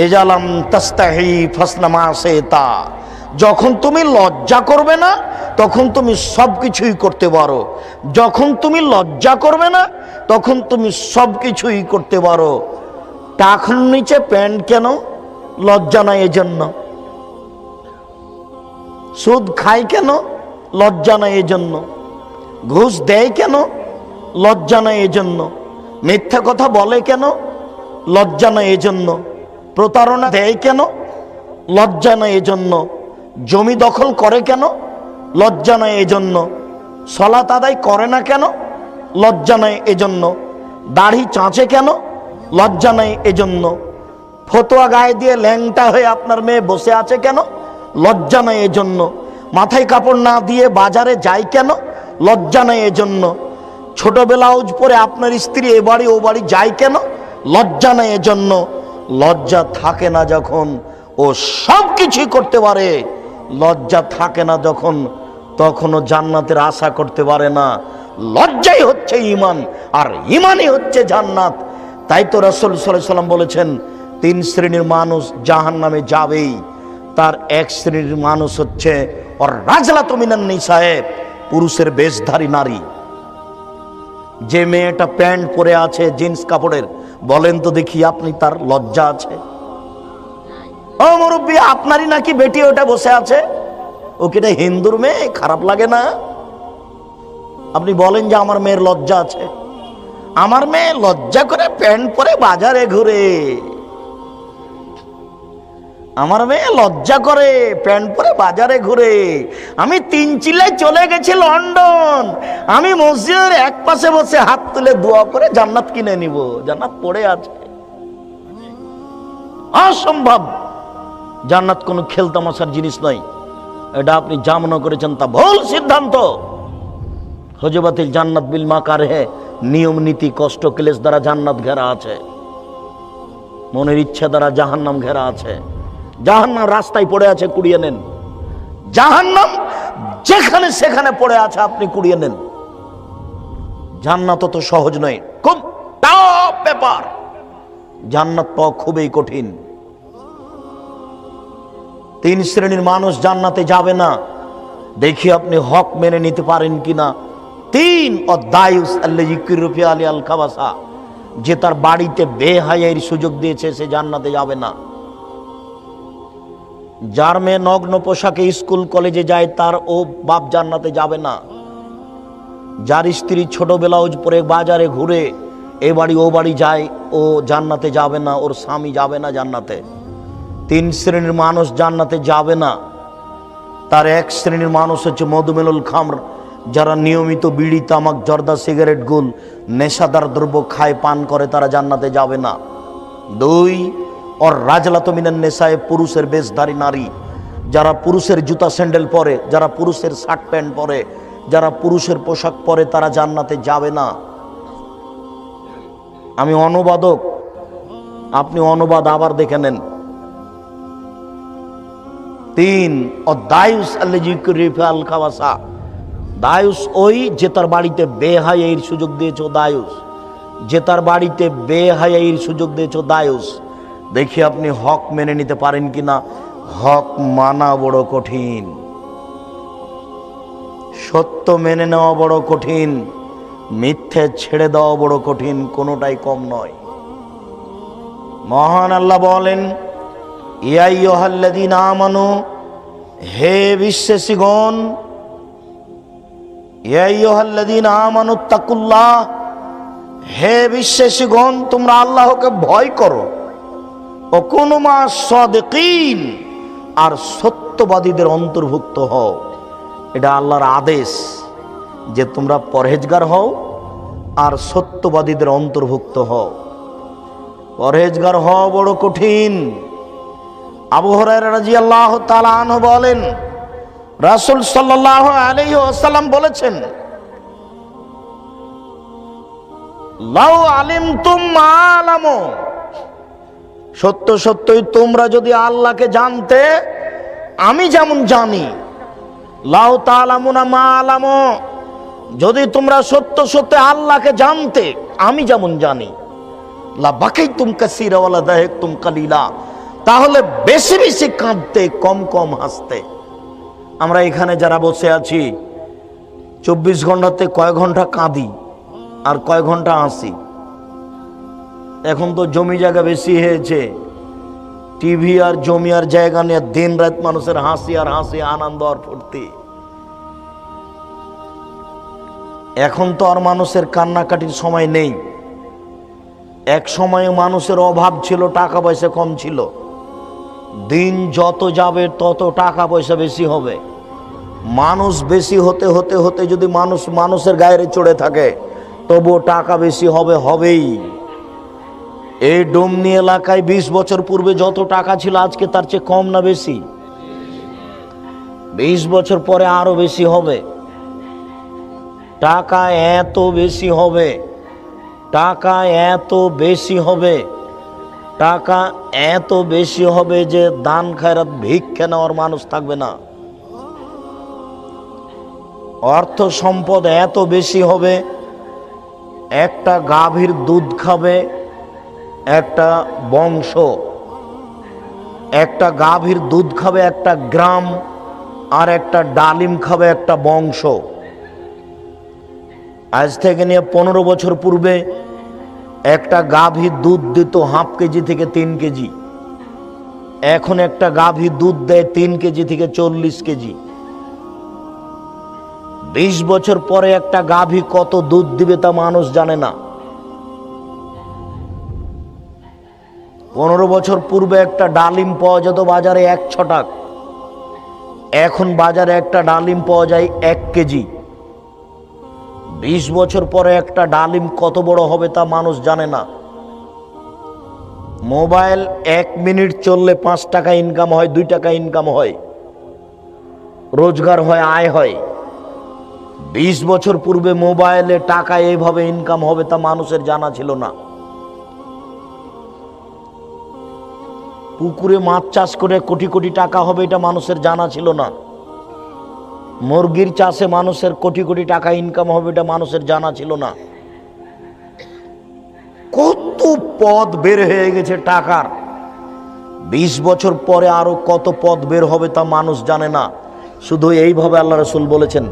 এজালাম তাস্তাহি ফাসনা মা শিতা। যখন তুমি লজ্জা করবে না তখন তুমি সব কিছুই করতে পারো। যখন তুমি লজ্জা করবে না তখন তুমি সব কিছুই করতে পারো। টাকন নিচে প্যান্ট কেন? লজ্জা নাই এজন্য। সুদ খায় কেন? লজ্জা নাই এজন্য। ঘুষ দেয় কেন? লজ্জা নাই এজন্য। মিথ্যা কথা বলে কেন? লজ্জা নাই এজন্য। প্রতারণা দেয় কেন? লজ্জা নাই এজন্য। জমি দখল করে কেন? লজ্জা নাই এজন্য। সালাত আদায় করে না কেন? লজ্জা নাই এজন্য। দাড়ি চাঁচে কেন? লজ্জা নাই এজন্য। ফতোয়া গায়ে দিয়ে ল্যাংটা হয়ে আপনার মেয়ে বসে আছে কেন? লজ্জা নাই এজন্য। মাথায় কাপড় না দিয়ে বাজারে যায় কেন? লজ্জা নাই এজন্য। ছোট ব্লাউজ পরে আপনার স্ত্রী এ বাড়ি ও বাড়ি যায় কেন? লজ্জা নাই এজন্য। লজ্জা থাকে না যখন ও সব কিছুই করতে পারে, লজ্জা থাকে না যখন তখনও জান্নাতের আশা করতে পারে না। লজ্জাই হচ্ছে ঈমান, আর ঈমানই হচ্ছে জান্নাত। তাই তো রাসূল সাল্লাল্লাহু আলাইহি সাল্লাম বলেছেন, 3 শ্রেণীর মানুষ জাহান্নামে যাবেই। তার এক শ্রেণীর মানুষ হচ্ছে আর রাজলাতু মিনান নিসায়ে, পুরুষের বেশধারী নারী। যে মেয়েটা প্যান্ট পরে আছে জিন্স কাপড়ের, বলেন তো দেখি আপনি তার লজ্জা আছে? ও মুরব্বী, আপনারই নাকি বেটি ওটা বসে আছে, ও কি হিন্দুর মেয়ে? খারাপ লাগে না? আপনি বলেন যে আমার মেয়ের লজ্জা আছে। আমার মেয়ে লজ্জা করে প্যান্ট পরে বাজারে ঘুরে, আমার মেয়ে লজ্জা করে প্যান্ট পরে বাজারে ঘুরে। আমি 3 চিল্লায় চলে গেছি লন্ডন, আমি মসজিদের এক পাশে বসে হাত তুলে দোয়া করে জান্নাত কিনে নিব। জান্নাত পড়ে আছে, অসম্ভব। জান্নাত কোনো খেলতামাশার জিনিস নয়। এটা আপনি যা মনে করেছেন তা ভুল সিদ্ধান্ত। হজবাতিল জান্নাত বিল মাকার হে, নিয়ম নীতি কষ্ট ক্লেশ দ্বারা জান্নাত ঘেরা আছে, মনের ইচ্ছা দ্বারা জাহান্নাম ঘেরা আছে। জাহান্নাম রাস্তায় পড়ে আছে, কুড়িয়ে নেন। জাহান্নাম যেখানে সেখানে পড়ে আছে, আপনি কুড়িয়ে নেন। জান্নাত তো সহজ নয়, খুব টাফ ব্যাপার। জান্নাত পাওয়া খুবই কঠিন। 3 শ্রেণীর মানুষ জান্নাতে যাবে না, দেখি আপনি হক মেনে নিতে পারেন কিনা। 3 অদায়ুস আল্লাযী ইকরফি আলী আল খাবাসা, যে তার বাড়িতে বেহায়ার সুযোগ দিয়েছে সে জান্নাতে যাবে না। যার মেয়ে নগ্ন পোশাকে স্কুল কলেজে যায় তার ও বাপ জান্নাতে যাবে না। যার স্ত্রী ছোট ব্লাউজ পরে বাজারে ঘুরে এ বাড়ি ও বাড়ি যায়, ও জান্নাতে যাবে না, ওর স্বামী যাবে না জান্নাতে। 3 শ্রেণীর মানুষ জান্নাতে যাবে না। তার 1 শ্রেণীর মানুষ হচ্ছে মধুমেলুল খামর, যারা নিয়মিত বিড়ি তামাক জর্দা সিগারেট গুল নেশাদার দ্রব্য খায় পান করে, তারা জান্নাতে যাবে না। 2 আর রাজলাতু মিনান নিসায়ে, পুরুষের বেশধারী নারী, যারা পুরুষের জুতা স্যান্ডেল পরে, যারা পুরুষের শার্ট প্যান্ট পরে, যারা পুরুষের পোশাক পরে, তারা জান্নাতে যাবে না। আমি অনুবাদক, আপনি অনুবাদ আবার দেখে নেন। 3 অদায়ুস আল্লাযী ইকরফি আল খাবাসা, দায়ুস ওই যে তার বাড়িতে বেহায়াইর সুযোগ দিয়েছো। দায়ুস যে তার বাড়িতে বেহায়াইর সুযোগ দিয়েছো, দায়ুস। দেখি আপনি হক মেনে নিতে পারেন কিনা। হক মানা বড় কঠিন, সত্য মেনে নেওয়া বড় কঠিন, মিথ্যে ছেড়ে দেওয়া বড় কঠিন, কোনোটাই কম নয়। মহান আল্লাহ বলেন, ইয়া আইয়ুহাল্লাযীনা আমানু, হে বিশ্বাসীগণ, ইয়া আইয়ুহাল্লাযীনা আমানু তাকুল্লাহ, হে বিশ্বাসীগণ তোমরা আল্লাহকে ভয় করো। ও কুনু মা'আস সাদিকিন, আর সত্যবাদীদের অন্তর্ভুক্ত হও। এটা আল্লাহর আদেশ যে তোমরা পরহেজগার হও আর সত্যবাদীদের অন্তর্ভুক্ত হও। পরহেজগার হওয়া বড় কঠিন। আবু হুরায়রা রাদিয়াল্লাহু তাআলা আনহু বলেন, রাসূল সাল্লাল্লাহু আলাইহি ওয়াসাল্লাম বলেছেন, লাউ আলিমতুম মা আলামু, সত্য সত্যই তোমরা যদি আল্লাহকে জানতে আমি যেমন জানি, লাউ তাআলামুনা মা আলামু, যদি তোমরা সত্য সত্য আল্লাহকে জানতে আমি যেমন জানি, লা বাকাইতুম কাসীরা ওয়া লা দাহিকতুম কালিলা, তাহলে বেশি বেশি কাঁদতে, কম কম হাসতে। আমরা এখানে যারা বসে আছি 24 ঘন্টাতে কয় ঘন্টা কাঁদি আর কয় ঘন্টা হাসি? এখন তো জমি জায়গা বেশি হয়েছে, টিভি আর জমি আর জায়গা নিয়ে দিন রাত মানুষের হাসি আর হাসি, আনন্দ আর ফুর্তি। এখন তো আর মানুষের কান্নাকাটির সময় নেই। এক সময়ে মানুষের অভাব ছিল, টাকা পয়সা কম ছিল। দিন যত যাবে তত টাকা পয়সা বেশি হবে। মানুষ বেশি হতে হতে হতে যদি মানুষের গায়ে চড়ে থাকে, তবুও টাকা বেশি হবে, হবেই। এই ডোমনি এলাকায় 20 বছর পূর্বে যত টাকা ছিল আজকে তার চেয়ে কম না বেশি? 20 বছর পরে আরো বেশি হবে। টাকা এত বেশি হবে, টাকা এত বেশি হবে, টাকা এত বেশি হবে যে দান খায়রাত ভিক্ষা নেওয়ার মানুষ থাকবে না। অর্থ সম্পদ এত বেশি হবে, একটা গাভীর দুধ খাবে একটা বংশ, একটা গাভীর দুধ খাবে একটা গ্রাম, আর একটা ডালিম খাবে একটা বংশ। আজ থেকে নিয়ে 15 বছর পূর্বে একটা গাভী দুধ দিত হাফ কেজি থেকে 3 কেজি। এখন একটা গাভী দুধ দেয় 3 কেজি থেকে 40 কেজি। 20 বছর পরে একটা গাভী কত দুধ দিবে তা মানুষ জানে না। 15 বছর পূর্বে একটা ডালিম পাওয়া যেত বাজারে 1 ছটাক, এখন বাজারে একটা ডালিম পাওয়া যায় 1 কেজি। 20 বছর পরে একটা ডালিম কত বড় হবে তা মানুষ জানে না। মোবাইল 1 মিনিট চললে 5 টাকা ইনকাম হয়, 2 টাকা ইনকাম হয়, রোজগার হয়, আয় হয়। 20 বছর পূর্বে মোবাইলে টাকা এইভাবে ইনকাম হবে তা মানুষের জানা ছিল না। পুকুরে মাছ চাষ করে কোটি কোটি টাকা হবে এটা মানুষের জানা ছিল না। মুরগির চাষে মানুষের কোটি কোটি টাকা ইনকাম হবে এটা মানুষের জানা ছিল না। কত পথ বের হয়ে গেছে টাকার। 20 বছর পরে আরো কত পথ বের হবে তা মানুষ জানে না। শুধু এইভাবে আল্লাহ রাসূল বলেছেন,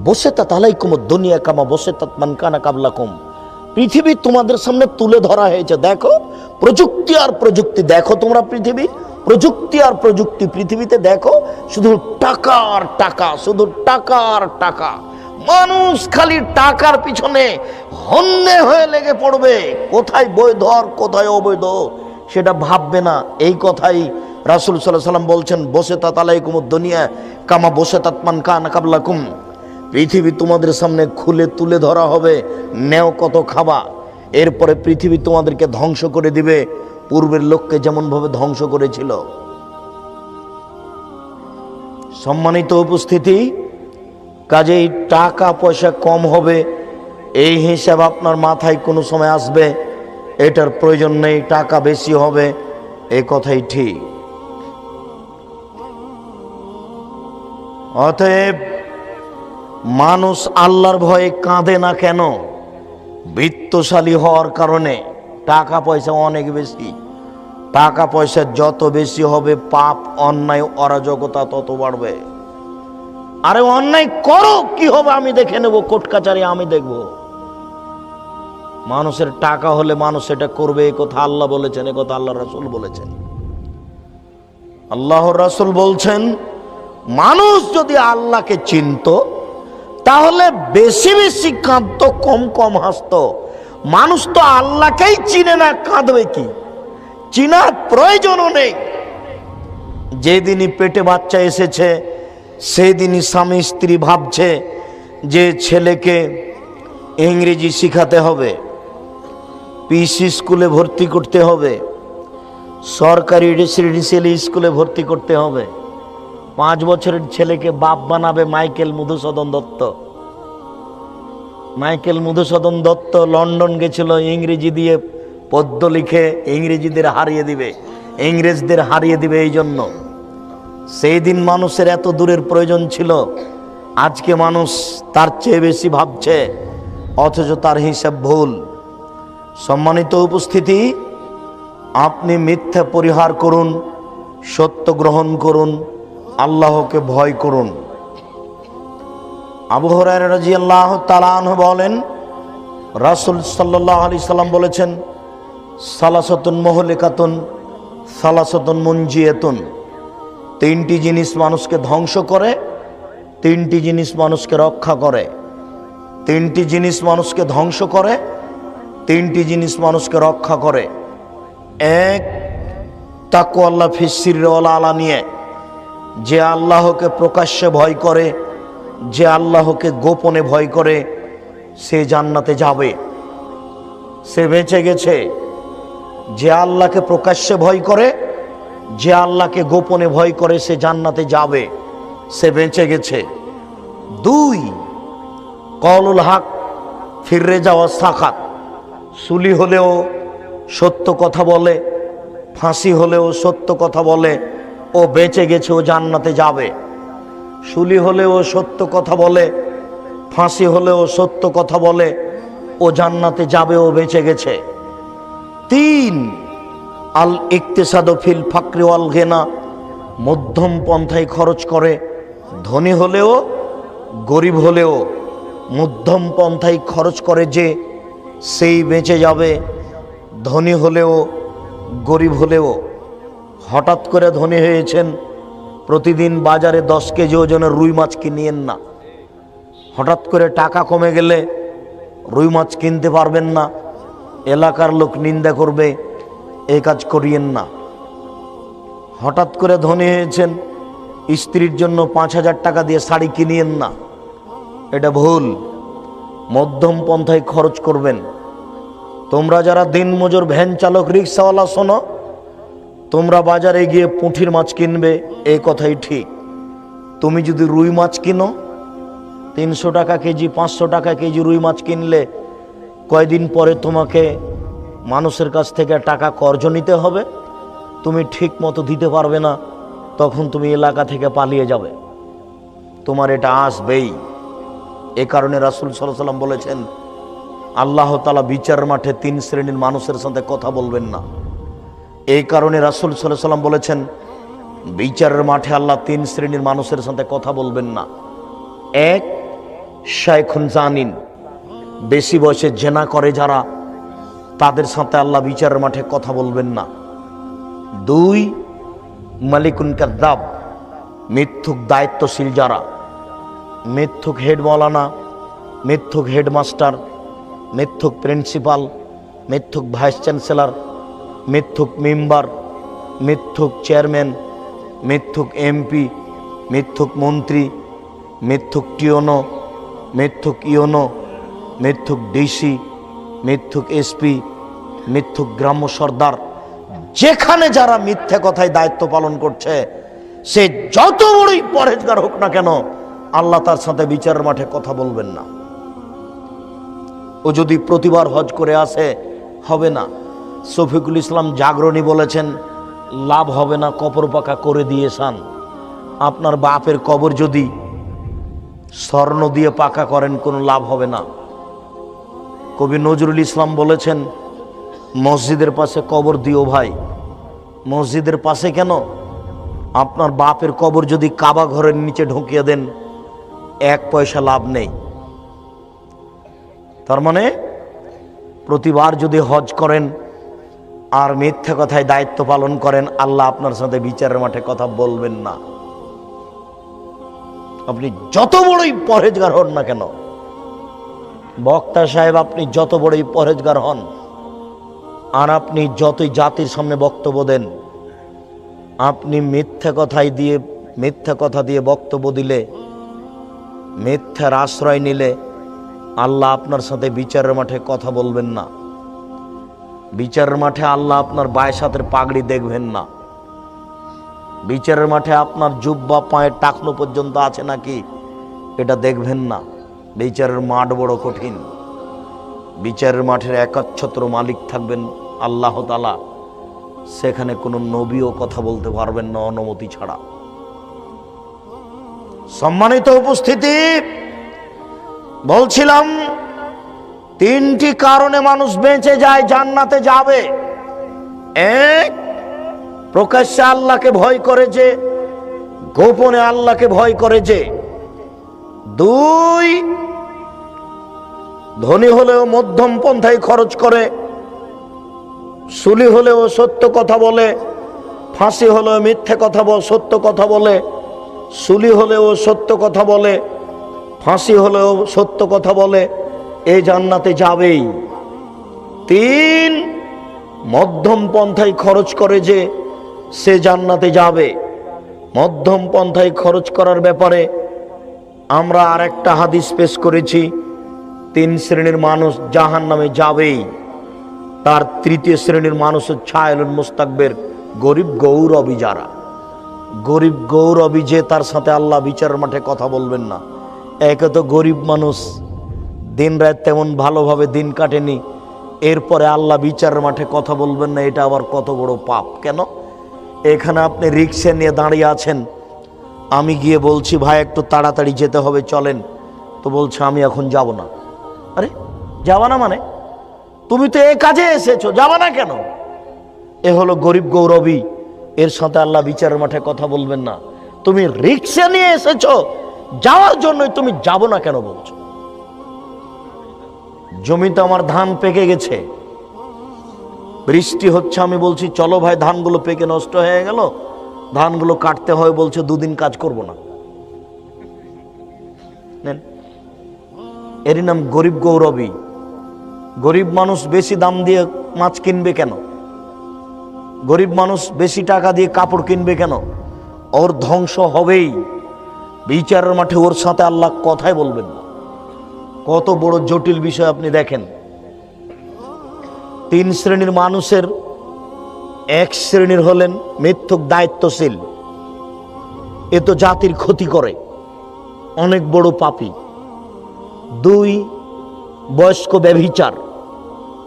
বসেতাত আলাইকুম দুনিয়া কামা বসেতাত মান কানা কাবলাকুম। পৃথিবী তোমাদের সামনে তুলে ধরা হয়েছে, দেখো প্রযুক্তি আর প্রযুক্তি, দেখো তোমরা পৃথিবী, প্রযুক্তি আর প্রযুক্তি, পৃথিবীতে দেখো শুধু টাকা আর টাকা, শুধু টাকা আর টাকা। মানুষ খালি টাকার পিছনে হন্যে হয়ে লেগে পড়বে, কোথায় বৈধ আর কোথায় অবৈধ সেটা ভাববে না। এই কথাই রাসূল সাল্লাল্লাহু আলাইহি ওয়াসাল্লাম বলছেন, বসেতাত আলাইকুমুদ দুনিয়া কামা বসেতাত মান কানা কাবলাকুম। পৃথিবী তোমাদের সামনে খুলে তুলে ধরা হবে, নেও কত খাবা। এরপরে পৃথিবী তোমাদেরকে ধ্বংস করে দিবে, পূর্বের লোককে যেমন ভাবে ধ্বংস করেছিল। সম্মানিত উপস্থিতি, কাজেই টাকা পয়সা কম হবে এই হিসাব আপনার মাথায় কোনো সময় আসবে, এটার প্রয়োজন নেই। টাকা বেশি হবে এই কথাই ঠিক। অতএব মানুষ আল্লাহর ভয়ে কাঁদে না কেন? বিত্তশালী হওয়ার কারণে। টাকা পয়সা অনেক বেশি। টাকা পয়সা যত বেশি হবে পাপ, অন্যায়, অরাজকতা তত বাড়বে। আরে অন্যায় করো, কি হবে আমি দেখে নেব, কোর্ট কাচারি আমি দেখব। মানুষের টাকা হলে মানুষ এটা করবে, এ কথা আল্লাহ বলেছেন, এ কথা আল্লাহ রাসূল বলেছেন। আল্লাহর রাসূল বলছেন, মানুষ যদি আল্লাহকে চিনতো তাহলে বেশি বেশি কাঁদতো, কম কম হাসতো। মানুষ তো আল্লাহকেই চিনে না, কাঁদবে কি? চিনার প্রয়োজনও নেই। যেদিনই পেটে বাচ্চা এসেছে সেদিনই স্বামী স্ত্রী ভাবছে যে ছেলেকে ইংরেজি শিখাতে হবে, পিসি স্কুলে ভর্তি করতে হবে, সরকারি রেসিডেন্সিয়াল স্কুলে ভর্তি করতে হবে। 5 বছরের ছেলেকে বাপ বানাবে Michael Madhusudan Dutta. Michael Madhusudan Dutta London গেছিল ইংরেজি দিয়ে পদ্য লিখে ইংরেজিদের হারিয়ে দিবে, ইংরেজদের হারিয়ে দিবে। এই জন্য সেই দিন মানুষের এত দূরের প্রয়োজন ছিল, আজকে মানুষ তার চেয়ে বেশি ভাবছে, অথচ তার হিসাব ভুল। সম্মানিত উপস্থিতি, আপনি মিথ্যা পরিহার করুন, সত্য গ্রহণ করুন, আল্লাহকে ভয় করুন। আবু হুরায়রা রাদিয়াল্লাহু তাআলা আনহু বলেন, রাসূল সাল্লাল্লাহু আলাইহি সাল্লাম বলেছেন, সালাসাতুন মুহলিকাতুন সালাসাতুন মুনজিয়াতুন। 3টি জিনিস মানুষকে ধ্বংস করে, 3টি জিনিস মানুষকে রক্ষা করে। 3টি জিনিস মানুষকে ধ্বংস করে, 3টি জিনিস মানুষকে রক্ষা করে। 1, তাকওয়াল্লাহ ফিস সিররি ওয়াল আলানিয়া। যে আল্লাহকে প্রকাশ্যে ভয় করে, যে আল্লাহকে গোপনে ভয় করে, সে জান্নাতে যাবে, সে বেঁচে গেছে। যে আল্লাহকে প্রকাশ্যে ভয় করে, যে আল্লাহকে গোপনে ভয় করে, সে জান্নাতে যাবে, সে বেঁচে গেছে। 2, কওলুল হক ফিররে যাওয়া সাখাত। সুলি হলেও সত্য কথা বলে, ফাঁসি হলেও সত্য কথা বলে, ও বেঁচে গেছে, ও জান্নাতে যাবে। সুলি হলেও সত্য কথা বলে, ফাঁসি হলেও সত্য কথা বলে, ও জান্নাতে যাবে, ও বেঁচে গেছে। 3, আল ইকতিসাদু ফিল ফাকরি ওয়াল গিনা। মধ্যম পন্থায় খরচ করে, ধনী হলেও গরিব হলেও মধ্যম পন্থায় খরচ করে যে সেই বেঁচে যাবে। ধনী হলেও গরিব হলেও, হঠাৎ করে ধনী হয়েছেন, প্রতিদিন বাজারে 10 কেজি ওজনের রুই মাছ কিনিয়েন না। হঠাৎ করে টাকা কমে গেলে রুই মাছ কিনতে পারবেন না, এলাকার লোক নিন্দা করবে, এই কাজ করিয়েন না। হঠাৎ করে ধনী হয়েছেন, স্ত্রীর জন্য 5,000 টাকা দিয়ে শাড়ি কিনিয়েন না, এটা ভুল। মধ্যম পন্থায় খরচ করবেন। তোমরা যারা দিনমজুর, ভ্যান চালক, রিক্সাওয়ালা, শোনো, তোমরা বাজারে গিয়ে পুঁটির মাছ কিনবে, এই কথাই ঠিক। তুমি যদি রুই মাছ কিনো, 300 টাকা কেজি, 500 টাকা কেজি রুই মাছ কিনলে কয়দিন পরে তোমাকে মানুষের কাছ থেকে টাকা কর্জ নিতে হবে, তুমি ঠিক মতো দিতে পারবে না, তখন তুমি এলাকা থেকে পালিয়ে যাবে, তোমার এটা আসবেই। এ কারণে রাসূল সাল্লাল্লাহু আলাইহি ওয়াসাল্লাম বলেছেন, আল্লাহ তাআলা বিচার মাঠে 3 শ্রেণীর মানুষের সাথে কথা বলবেন না। এই কারণে রাসূল সাল্লাল্লাহু আলাইহি ওয়াসাল্লাম বলেছেন, বিচারের মাঠে আল্লাহ 3 শ্রেণীর মানুষের সাথে কথা বলবেন না। 1, শাইখুন জানিন, বেশি বয়সে জেনা করে যারা, তাদের সাথে আল্লাহ বিচারের মাঠে কথা বলবেন না। 2, মালিকুন কাযযাব, মিথ্যুক দায়িত্বশীল যারা, মিথ্যুক হেড মাওলানা, মিথ্যুক হেডমাস্টার, মিথ্যুক প্রিন্সিপাল, মিথ্যুক ভাইস চ্যান্সেলর, মিথ্যুক মেম্বার, মিথ্যুক চেয়ারম্যান, মিথ্যুক এমপি, মিথ্যুক মন্ত্রী, মিথ্যুক টিওনো, মিথ্যুক ইওনো, মিথ্যুক ডিসি, মিথ্যুক এসপি, মিথ্যুক গ্রাম্য সর্দার, যেখানে যারা মিথ্যে কথায় দায়িত্ব পালন করছে, সে যত বড়ই পরহেজগার হোক না কেন, আল্লাহ তার সাথে বিচারের মাঠে কথা বলবেন না। ও যদি প্রতিবার হজ করে আসে, হবে না। শফিকুল ইসলাম জাগরণী বলেছেন, লাভ হবে না, কবর পাকা করে দিয়েছেন। আপনার বাপের কবর যদি স্বর্ণ দিয়ে পাকা করেন, কোনো লাভ হবে না। কবি নজরুল ইসলাম বলেছেন, মসজিদের পাশে কবর দিও ভাই। মসজিদের পাশে কেন? আপনার বাপের কবর যদি কাবা ঘরের নিচে ঢুকিয়ে দেন, 1 পয়সা লাভ নেই। তার মানে প্রতিবার যদি হজ করেন আর মিথ্যা কথায় দায়িত্ব পালন করেন, আল্লাহ আপনার সাথে বিচারের মাঠে কথা বলবেন না। আপনি যত বড়ই পরহেজগার হন না কেন, বক্তা সাহেব আপনি যত বড়ই পরহেজগার হন, আর আপনি যতই জাতির সামনে বক্তব্য দেন, আপনি মিথ্যা কথা দিয়ে বক্তব্য দিলে, মিথ্যার আশ্রয় নিলে, আল্লাহ আপনার সাথে বিচারের মাঠে কথা বলবেন না। বিচারের মাঠে আল্লাহ আপনার বায়ের সাথে পাগড়ি দেখবেন না। বিচারের মাঠে আপনার জুব্বা পায়ের টাকনো পর্যন্ত আছে নাকি, এটা দেখবেন না। বিচারের মাঠ বড় কঠিন। বিচারের মাঠের একচ্ছত্র মালিক থাকবেন আল্লাহ তাআলা, সেখানে কোনো নবীও কথা বলতে পারবেন না অনুমতি ছাড়া। সম্মানিত উপস্থিতি, বলছিলাম 3টি কারণে মানুষ বেঁচে যায়, জান্নাতে যাবে। 1, প্রকাশ্যে আল্লাহকে ভয় করে যে, গোপনে আল্লাহকে ভয় করে যে। 2, ধনী হলেও মধ্যম পন্থায় খরচ করে, সুলি হলেও সত্য কথা বলে, ফাঁসি হলেও মিথ্যে কথা সত্য কথা বলে, সুলি হলেও সত্য কথা বলে, ফাঁসি হলেও সত্য কথা বলে, এই জান্নাতে যাবেই। 3, মধ্যম পন্থায় খরচ করে যে, সে জান্নাতে যাবে। মধ্যম পন্থায় খরচ করার ব্যাপারে আমরা আরেকটা হাদিস পেশ করেছি, 3 শ্রেণীর মানুষ জাহান্নামে যাবেই। তার 3য় শ্রেণীর মানুষ হচ্ছে ছায়লুল মুস্তাকবির, গরিব গৌরবী যারা। গরিব গৌরবী যে, তার সাথে আল্লাহ বিচারের মাঠে কথা বলবেন না। একে তো গরিব মানুষ, দিন রাত তেমন ভালোভাবে দিন কাটেনি, এরপরে আল্লাহ বিচারের মাঠে কথা বলবেন না, এটা আবার কত বড় পাপ। কেন? এখানে আপনি রিক্সা নিয়ে দাঁড়িয়ে আছেন, আমি গিয়ে বলছি ভাই একটু তাড়াতাড়ি যেতে হবে, চলেন, তো বলছে আমি এখন যাব না। আরে যাবা না মানে? তুমি তো এই কাজে এসেছো, যাবা না কেন? এ হলো গরিব গৌরবী, এর সাথে আল্লাহ বিচারের মাঠে কথা বলবেন না। তুমি রিক্সা নিয়ে এসেছো, যাওয়ার জন্য তুমি যাব না কেন বলছো? জমিতে আমার ধান পেকে গেছে, বৃষ্টি হচ্ছে, আমি বলছি চলো ভাই ধানগুলো পেকে নষ্ট হয়ে গেল, ধানগুলো কাটতে হয়, বলছে দুদিন কাজ করব না। এরই নাম গরিব গৌরবী। গরিব মানুষ বেশি দাম দিয়ে মাছ কিনবে কেন? গরিব মানুষ বেশি টাকা দিয়ে কাপড় কিনবে কেন? ওর ধ্বংস হবেই, বিচারের মাঠে ওর সাথে আল্লাহ কথাই বলবেন না। কত বড় জটিল বিষয় আপনি দেখেন। 3 শ্রেণীর মানুষের এক শ্রেণীর হলেন মিথ্যুক দায়িত্বশীল, এ তো জাতির ক্ষতি করে, অনেক বড় পাপী। 2 বয়স্ক ব্যভিচার,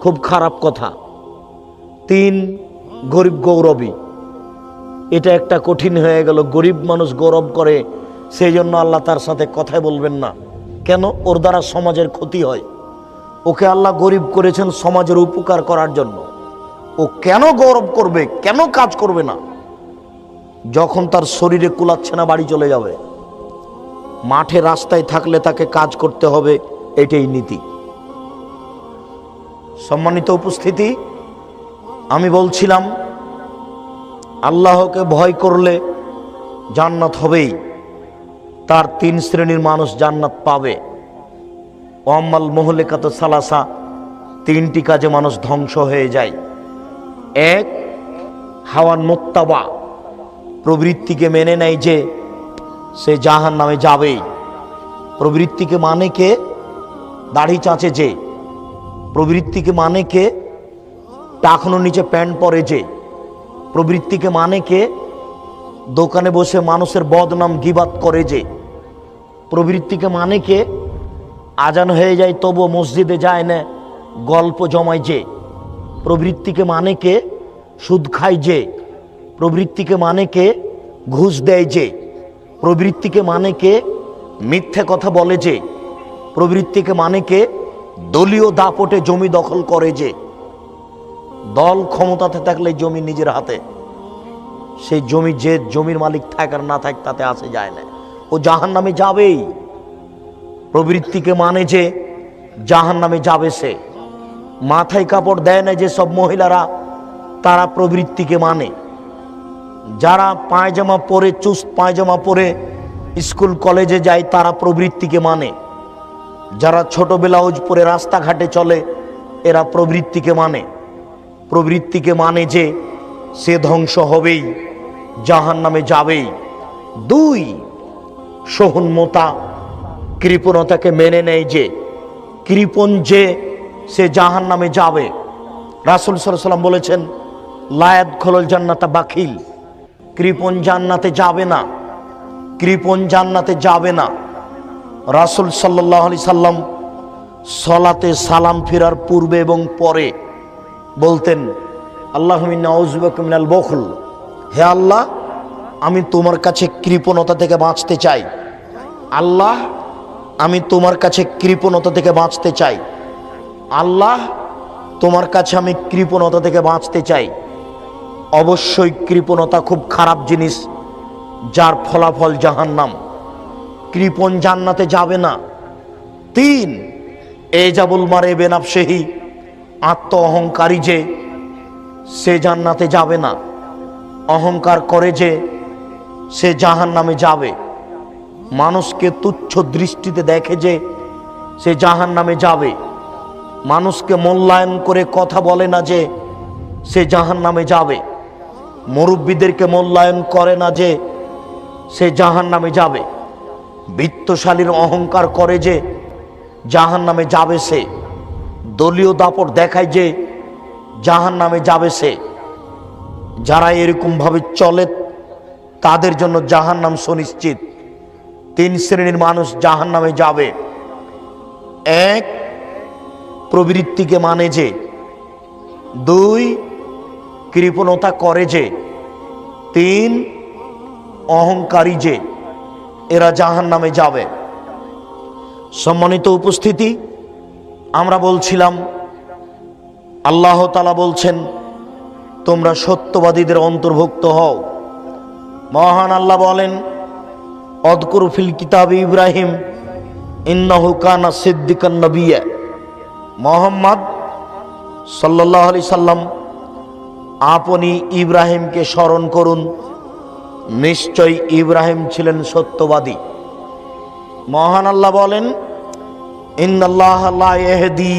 খুব খারাপ কথা। 3 গরিব গৌরবী, এটা একটা কঠিন হয়ে গেল। গরিব মানুষ গৌরব করে, সেই জন্য আল্লাহ তার সাথে কথাই বলবেন না। কেন? ওর দ্বারা সমাজের ক্ষতি হয়। ওকে আল্লাহ গরিব করেছেন সমাজের উপকার করার জন্য। ও কেন গৌরব করবে, কেন কাজ করবে না? যখন তার শরীরে কুলাচ্ছে না বাড়ি চলে যাবে। মাঠে রাস্তায় থাকলে তাকে কাজ করতে হবে, এটাই নীতি। সম্মানিত উপস্থিতি, আমি বলছিলাম আল্লাহকে ভয় করলে জান্নাত হবেই। তার 3 শ্রেণীর মানুষ জান্নাত পাবে। ওয়াম্মাল মুহলিকাতু সালাসা, 3টি কাজে মানুষ ধ্বংস হয়ে যায়। 1 হাওয়ান মুত্তাবা, প্রবৃত্তিকে মেনে নেয় যে সে জাহান্নামে যাবেই। প্রবৃত্তিকে মানে কে? দাড়ি চাঁচে যে। প্রবৃত্তিকে মানে কে? টাকনোর নিচে প্যান্ট পরে যে। প্রবৃত্তিকে মানে কে? দোকানে বসে মানুষের বদনাম গিবাত করে যে। প্রবৃত্তিকে মানে কে? আজান হয়ে যায় তবু মসজিদে যায় না, গল্প জমায় যে। প্রবৃত্তিকে মানে কে? সুদ খায় যে। প্রবৃত্তিকে মানে কে? ঘুষ দেয় যে। প্রবৃত্তিকে মানে কে? মিথ্যে কথা বলে যে। প্রবৃত্তিকে মানে কে? দলীয় দাপটে জমি দখল করে যে। দল ক্ষমতাতে থাকলে জমি নিজের হাতে, সেই জমি যে জমির মালিক থাক আর না থাক তাতে আসে যায় না, ও জাহান্নামে যাবেই। প্রবৃত্তিকে মানে যে জাহান্নামে যাবে সে। মাথায় কাপড় দেয় না যে সব মহিলারা, তারা প্রবৃত্তিকে মানে। যারা পায়জামা পরে, চুস্ত পায়জামা পরে স্কুল কলেজে যায়, তারা প্রবৃত্তিকে মানে। যারা ছোট ব্লাউজ পরে রাস্তাঘাটে চলে, এরা প্রবৃত্তিকে মানে। প্রবৃত্তিকে মানে যে সে ধ্বংস হবেই, জাহান্নামে যাবেই। 2 সহনমতা, কৃপণতাকে মেনে নেয় যে। কৃপণ যে সে জাহান্নামে যাবে। রাসূল সাল্লাল্লাহু আলাইহি ওয়াসাল্লাম বলেছেন, লা ইয়াদখুলুল জান্নাতা বাখিল, কৃপণ জান্নাতে যাবে না। কৃপণ জান্নাতে যাবে না। রাসূল সাল্লাল্লাহু আলাইহি সাল্লাম সালাতে সালাম ফেরার পূর্বে এবং পরে বলতেন, আল্লাহুম্মা ইন্নী আউযু বিকা মিনাল বুখল, হে আল্লাহ আমি তোমার কাছে কৃপণতা থেকে বাঁচতে চাই। আল্লাহ আমি তোমার কাছে কৃপণতা থেকে বাঁচতে চাই। আল্লাহ তোমার কাছে আমি কৃপণতা থেকে বাঁচতে চাই। অবশ্যই কৃপণতা খুব খারাপ জিনিস, যার ফলাফল জাহান্নাম। কৃপণ জান্নাতে যাবে না। 3 এজাবুল মারে বেনাফসেহি, আত্ম অহংকারী যে সে জান্নাতে যাবে না। অহংকার করে যে সে জাহান্নামে যাবে। মানুষকে তুচ্ছ দৃষ্টিতে দেখে যে সে জাহান্নামে যাবে। মানুষকে মূল্যায়ন করে কথা বলে না যে সে জাহান্নামে যাবে। মুরব্বীদেরকে মূল্যায়ন করে না যে সে জাহান্নামে যাবে। বিত্তশালীর অহংকার করে যে জাহান্নামে যাবে সে। দলীয় দাপট দেখায় যে জাহান্নামে যাবে সে। যারা এরকম ভাবে চলে তাদের জন্য জাহান্নাম সুনিশ্চিত। 3 শ্রেণীর মানুষ জাহান্নামে যাবে। 1 প্রবৃত্তিকে মানে যে। 2 কৃপণতা করে যে। 3 অহংকারী যে, এরা জাহান্নামে যাবে। সম্মানিত উপস্থিতি, আমরা বলছিলাম আল্লাহ তাআলা বলছেন তোমরা সত্যবাদীদের অন্তর্ভুক্ত হও। মহান আল্লাহ বলেন, অযকুরু ফিল কিতাবি ইব্রাহিম ইন্নাহু কানা সিদ্দিকান নবিয়্যা। মুহাম্মদ সাল্লাল্লাহু আলাইহি সাল্লাম, আপনি ইব্রাহিমকে স্মরণ করুন, নিশ্চয় ইব্রাহিম ছিলেন সত্যবাদী। মহান আল্লাহ বলেন, ইন্নাল্লাহা লা ইয়াহদি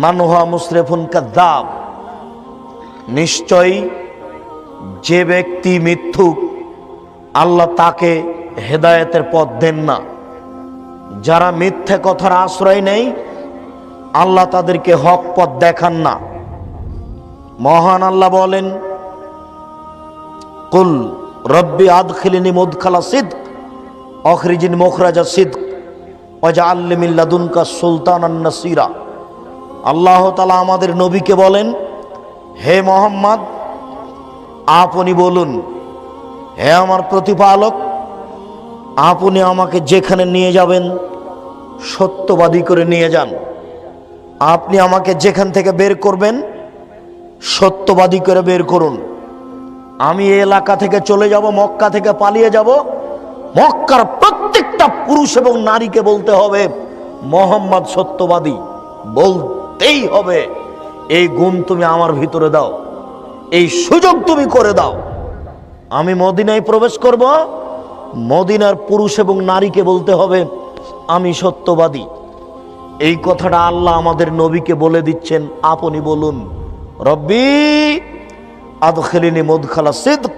মান হুয়া মুসরিফুন কাযযাব। নিশ্চয় যে ব্যক্তি মিথ্যুক, আল্লাহ তাকে হেদায়েতের পথ দেন না। যারা মিথ্যে কথার আশ্রয় নেই, আল্লাহ তাদেরকে হক পথ দেখান না। মহান আল্লাহ বলেন, কুল রব্বি আদখিলনি মুদখালা সিদক আখরিজনি মুখরাজা সিদক ওয়াজআলনি মিন লাদুনকা সুলতানান নাসিরা। আল্লাহ তাআলা আমাদের নবীকে বলেন, হে মুহাম্মদ, আপনি বলুন, হে আমার প্রতিপালক, আপনি আমাকে যেখানে নিয়ে যাবেন সত্যবাদী করে নিয়ে যান। আপনি আমাকে যেখান থেকে বের করবেন সত্যবাদী করে বের করুন। আমি এই এলাকা থেকে চলে যাব, মক্কা থেকে পালিয়ে যাব, মক্কার প্রত্যেকটা পুরুষ এবং নারীকে বলতে হবে মুহাম্মদ সত্যবাদী, বলতেই হবে। এই গুণ তুমি আমার ভিতরে দাও, এই সুযোগ তুমি করে দাও। আমি মদিনায় প্রবেশ করব, মদিনার পুরুষ এবং নারীকে বলতে হবে আমি সত্যবাদী। এই কথাটা আল্লাহ আমাদের নবীকে বলে দিচ্ছেন। আপনি বলুন, রব্বি আদখিলনি মুদখালা সিদক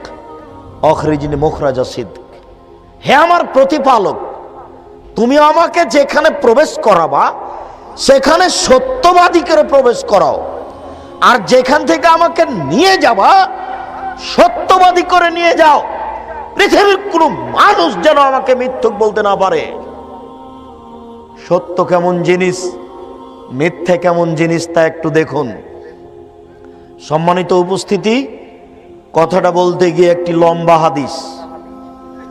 আখরিজনি মুখরাজা সিদক। হে আমার প্রতিপালক, তুমি আমাকে যেখানে প্রবেশ করাবা সেখানে সত্যবাদী করে প্রবেশ করাও, আর যেখান থেকে আমাকে নিয়ে যাবা সত্যবাদী করে নিয়ে যাও। পৃথিবীর কোনো মানুষ যেন আমাকে মিথ্যুক বলতে না পারে। সত্য কেমন জিনিস, মিথ্যে কেমন জিনিস, তা একটু দেখুন। সম্মানিত উপস্থিতি, কথাটা বলতে গিয়ে একটি লম্বা হাদিস,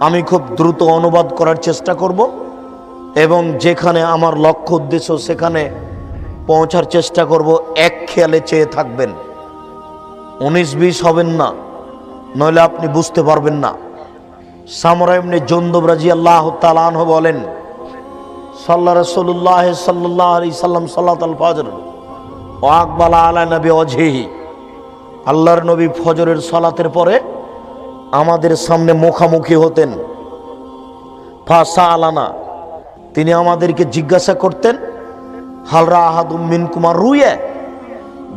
আমি খুব দ্রুত অনুবাদ করার চেষ্টা করব এবং যেখানে আমার লক্ষ্য উদ্দেশ্য সেখানে পৌঁছার চেষ্টা করব। এক খেয়ালে চেয়ে থাকবেন, 19-20 হবেন না, নইলে আপনি বুঝতে পারবেন না। সামরা ইবনে জুনদুব রাদিয়াল্লাহু তাআলা আনহু বলেন, সাল্লা রাসূলুল্লাহ সাল্লাল্লাহু আলাইহি সাল্লাম সালাতুল ফজর ওয়া আকবালা আলা নবী ওয়াজহিহি। আল্লাহর নবী ফজরের সালাতের পরে আমাদের সামনে মুখামুখি হতেন। ফাসালানা, তিনি আমাদেরকে জিজ্ঞাসা করতেন, হাল রা আহাদুম মিনকুম রুয়া,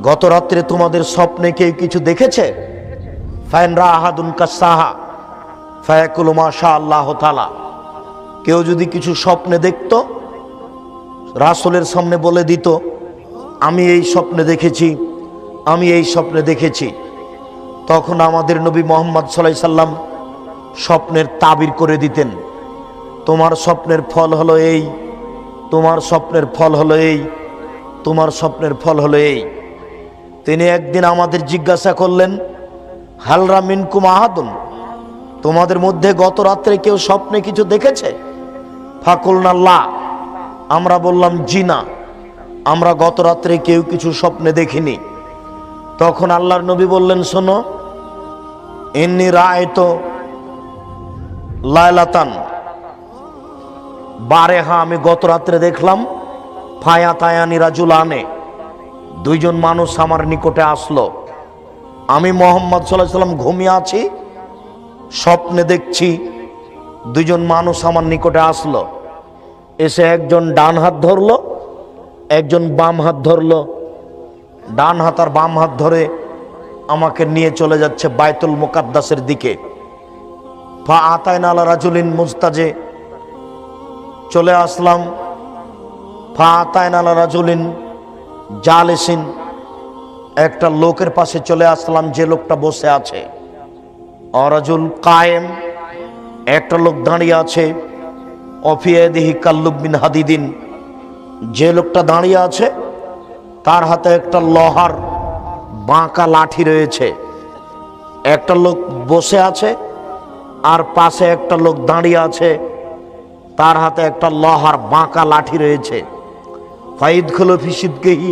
গত রাত্রে তোমাদের স্বপ্নে কেউ কিছু দেখেছে? ফাইন রা আহাদুন কাসাহা ফায়াকুলু মাশা আল্লাহ তাআলা। কেউ যদি কিছু স্বপ্নে দেখত, রাসূলের সামনে বলে দিত, আমি এই স্বপ্নে দেখেছি, আমি এই স্বপ্নে দেখেছি। তখন আমাদের নবী মুহাম্মদ সাল্লাল্লাহু আলাইহি সাল্লাম স্বপ্নের তাবির করে দিতেন, তোমার স্বপ্নের ফল হলো এই, তোমার স্বপ্নের ফল হলো এই, তোমার স্বপ্নের ফল হলো এই। তিনি একদিন আমাদের জিজ্ঞাসা করলেন, হালরা মিনকুম আহাদুন, তোমাদের মধ্যে গত রাত্রে কেউ স্বপ্নে কিছু দেখেছে? ফাকুলনা লা, আমরা বললাম জি না, আমরা গত রাত্রে কেউ কিছু স্বপ্নে দেখিনি। তখন আল্লাহর নবী বললেন, শোনো, ইন্নী রাআইতু লাইলাতান বারেহা, আমি গত রাত্রে দেখলাম, ফায়াতায়ানি রাজুলানে, দুইজন মানুষ আমার নিকটে আসলো। আমি মুহাম্মদ সাল্লাল্লাহু আলাইহি সাল্লাম ঘুমিয়ে আছি, স্বপ্নে দেখছি দুইজন মানুষ আমার নিকটে আসলো। এসে একজন ডান হাত ধরলো, একজন বাম হাত ধরলো। ডান হাত আর বাম হাত ধরে আমাকে নিয়ে চলে যাচ্ছে বাইতুল মুকাদ্দাসের দিকে। ফা আতাইনা আলা রাজুলিন মুস্তাজে, চলে আসলাম। ফা আতাইনা আলা রাজুলিন জালিসিন, একটা লোকের পাশে চলে আসলাম, যে লোকটা বসে আছে। অরাজুল কায়েম, একটা লোক দাঁড়িয়ে আছে। অফিয়াদিহি কাল্লুব বিন হাদিদিন, যে লোকটা দাঁড়িয়ে আছে তার হাতে একটা লোহার বাঁকা লাঠি রয়েছে। একটা লোক বসে আছে আর পাশে একটা লোক দাঁড়িয়ে আছে, তার হাতে একটা লোহার বাঁকা লাঠি রয়েছে। ফাইদ খুলো ফিসিদকেহি,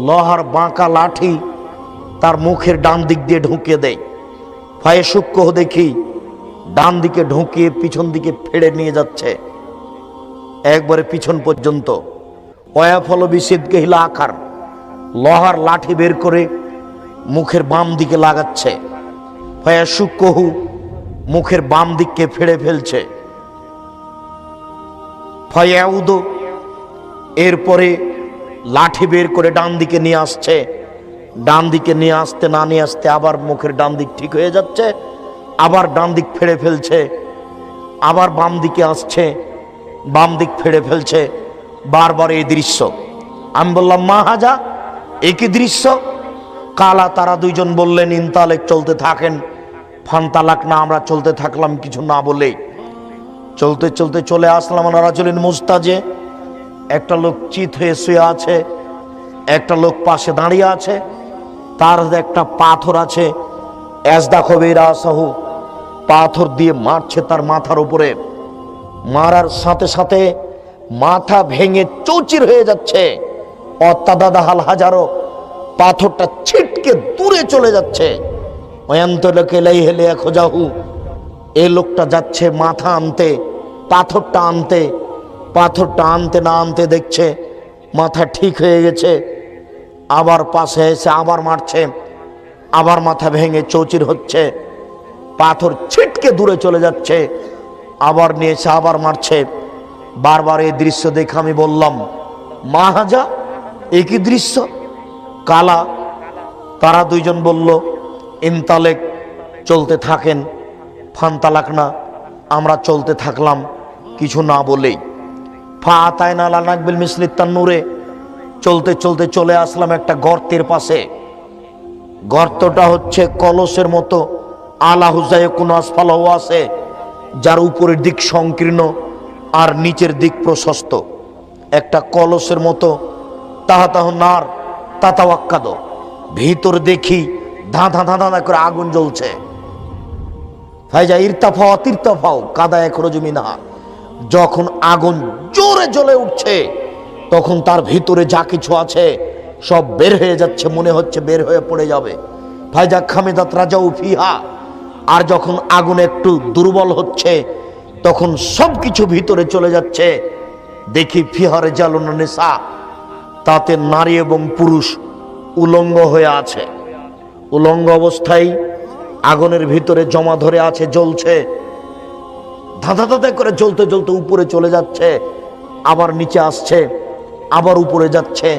লোহার বাঁকা লাঠি তার মুখের ডান দিক দিয়ে ঢুকিয়ে দেয়। ফায়ে সূক্ষ্ম দেখি ডান দিকে ঢুকিয়ে পিছন দিকে ফেড়ে নিয়ে যাচ্ছে, একবারে পিছন পর্যন্ত। ওয়াফল বিসিদকে হিলা আকার, লোহার লাঠি বের করে মুখের বাম দিকে লাগাচ্ছে। ফয়াসুকহু, মুখের বাম দিককে ফেড়ে ফেলছে। ফয়াউদ, এরপরে লাঠি বের করে ডান দিকে নিয়ে আসছে। ডান দিকে নিয়ে আসতে না নিয়ে আসতে আবার মুখের ডান দিক ঠিক হয়ে যাচ্ছে, আবার ডান দিক ফেড়ে ফেলছে, আবার বাম দিকে আসছে, বাম দিক ফেড়ে ফেলছে। বারবার এই দৃশ্য। আমি বললাম মা হাজা, একই দৃশ্য? কালা, তারা দুইজন বললেন ইনতালেক, চলতে থাকেন। ফান্তালাক না, আমরা চলতে থাকলাম কিছু না বলেই। চলতে চলতে চলে আসলাম রাজুলিন মুস্তাজে, একটা লোক চিত হয়ে শুয়ে আছে, একটা লোক পাশে দাঁড়িয়ে আছে, তার একটা পাথর আছে। এজদা খবেরা সাহু, পাথর দিয়ে মারছে তার মাথার উপরে। মারার সাথে সাথে মাথা ভেঙে চৌচির হয়ে যাচ্ছে। অত্যাদাদা হাল হাজারো, পাথরটা ছিটকে দূরে চলে যাচ্ছে। এই লোকটা যাচ্ছে মাথা আনতে, পাথরটা আনতে। পাথরটা আনতে না আনতে দেখছে মাথা ঠিক হয়ে গেছে। আবার পাশে এসে আবার মারছে, আবার মাথা ভেঙে চৌচির হচ্ছে। পাথর ছিটকে দূরে চলে যাচ্ছে, আবার নিয়ে এসে আবার মারছে। বারবার এই দৃশ্য দেখে আমি বললাম মা হাজা, একই দৃশ্য? কালা, তারা দুইজন বলল ইনতালেক, চলতে থাকেন। ফান্তালাক না, আমরা চলতে থাকলাম কিছু না বলেই। ফা আতায়না লা নাকবিল মিসলিত তান্নুরে, চলতে চলতে চলে আসলাম একটা গর্তের পাশে। গর্তটা হচ্ছে কলসের মতো, আলা হুজায় কোন আসফালাও আছে, যার উপরের দিক সংকীর্ণ আর নিচের দিক প্রশস্ত। একটা কলসের মতো। তাহাতাহ নার তাতাওয়াক্কাদ, ভিতর দেখি ধাঁধা ধাঁধা করে আগুন জ্বলছে। ফাইজা ইরতাফাও তিরতাফাও কাদা একরজমিনা, যখন আগুন জোরে জ্বলে উঠছে তখন তার ভিতরে যা কিছু আছে সব বের হয়ে যাচ্ছে, মনে হচ্ছে বের হয়ে পড়ে যাবে। ফাইজা খামেদাত রাজাউ ফিহা, আর যখন আগুন একটু দুর্বল হচ্ছে তখন সব কিছু ভিতরে চলে যাচ্ছে। দেখি ফিহারে জালুন নেশা, তাতে নারী এবং পুরুষ উলঙ্গ হয়ে আছে। উলঙ্গ অবস্থায় আগুনের ভিতরে জমা ধরে আছে, জ্বলছে। ধাঁধা ধাঁধা করে জ্বলতে জ্বলতে উপরে চলে যাচ্ছে, আবার নিচে আসছে, আবার উপরে যাচ্ছে।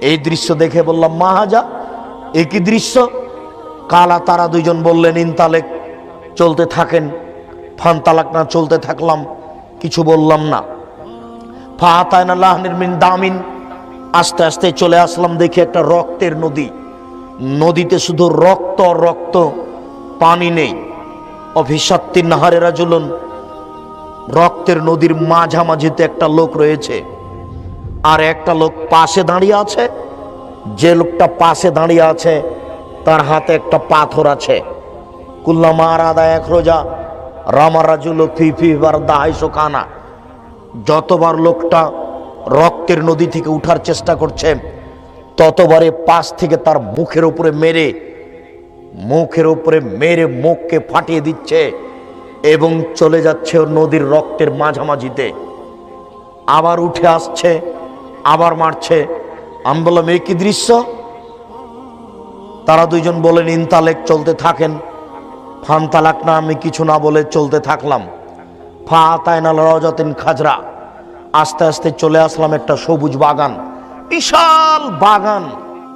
এই দৃশ্য দেখে বললাম মা হাজা, একই দৃশ্য? কালা, তারা দুইজন বললেন ইনতালেক, চলতে থাকেন। ফান্তালাক না, চলতে থাকলাম কিছু বললাম না। ফা আতায়না লাহনির মিন দামিন, আস্তে আস্তে চলে আসলাম, দেখি একটা রক্তের নদী। নদীতে শুধু রক্ত রক্ত, পানি নেই। অভিশাত্তির নাহারেরা জুলুন, রক্তের নদীর মাঝামাঝিতে একটা লোক রয়েছে, আর একটা লোক পাশে দাঁড়িয়ে আছে। যে লোকটা পাশে দাঁড়িয়ে আছে তার হাতে একটা পাথর আছে। কুল্লামা আরাদা এক রোজা রামারাজুল ফিফিবার দাহাইশো কানা, যতবার লোকটা রক্তের নদী থেকে উঠার চেষ্টা করছে ততবারে পাশ থেকে তার মুখের উপরে মেরে মুখকে ফাটিয়ে দিচ্ছে এবং চলে যাচ্ছে নদীর রক্তের মাঝামাঝিতে। আবার উঠে আসছে, আবার মারছে। আমি বললাম এই কি দৃশ্য? তারা দুইজন বলেন ইনতালেক, চলতে থাকেন। ফান্তালাক না, আমি কিছু না বলে চলতে থাকলাম। ফা আতায়না রওজাতিন খাজরা, আস্তে আস্তে চলে আসলাম একটা সবুজ বাগান, বিশাল বাগান।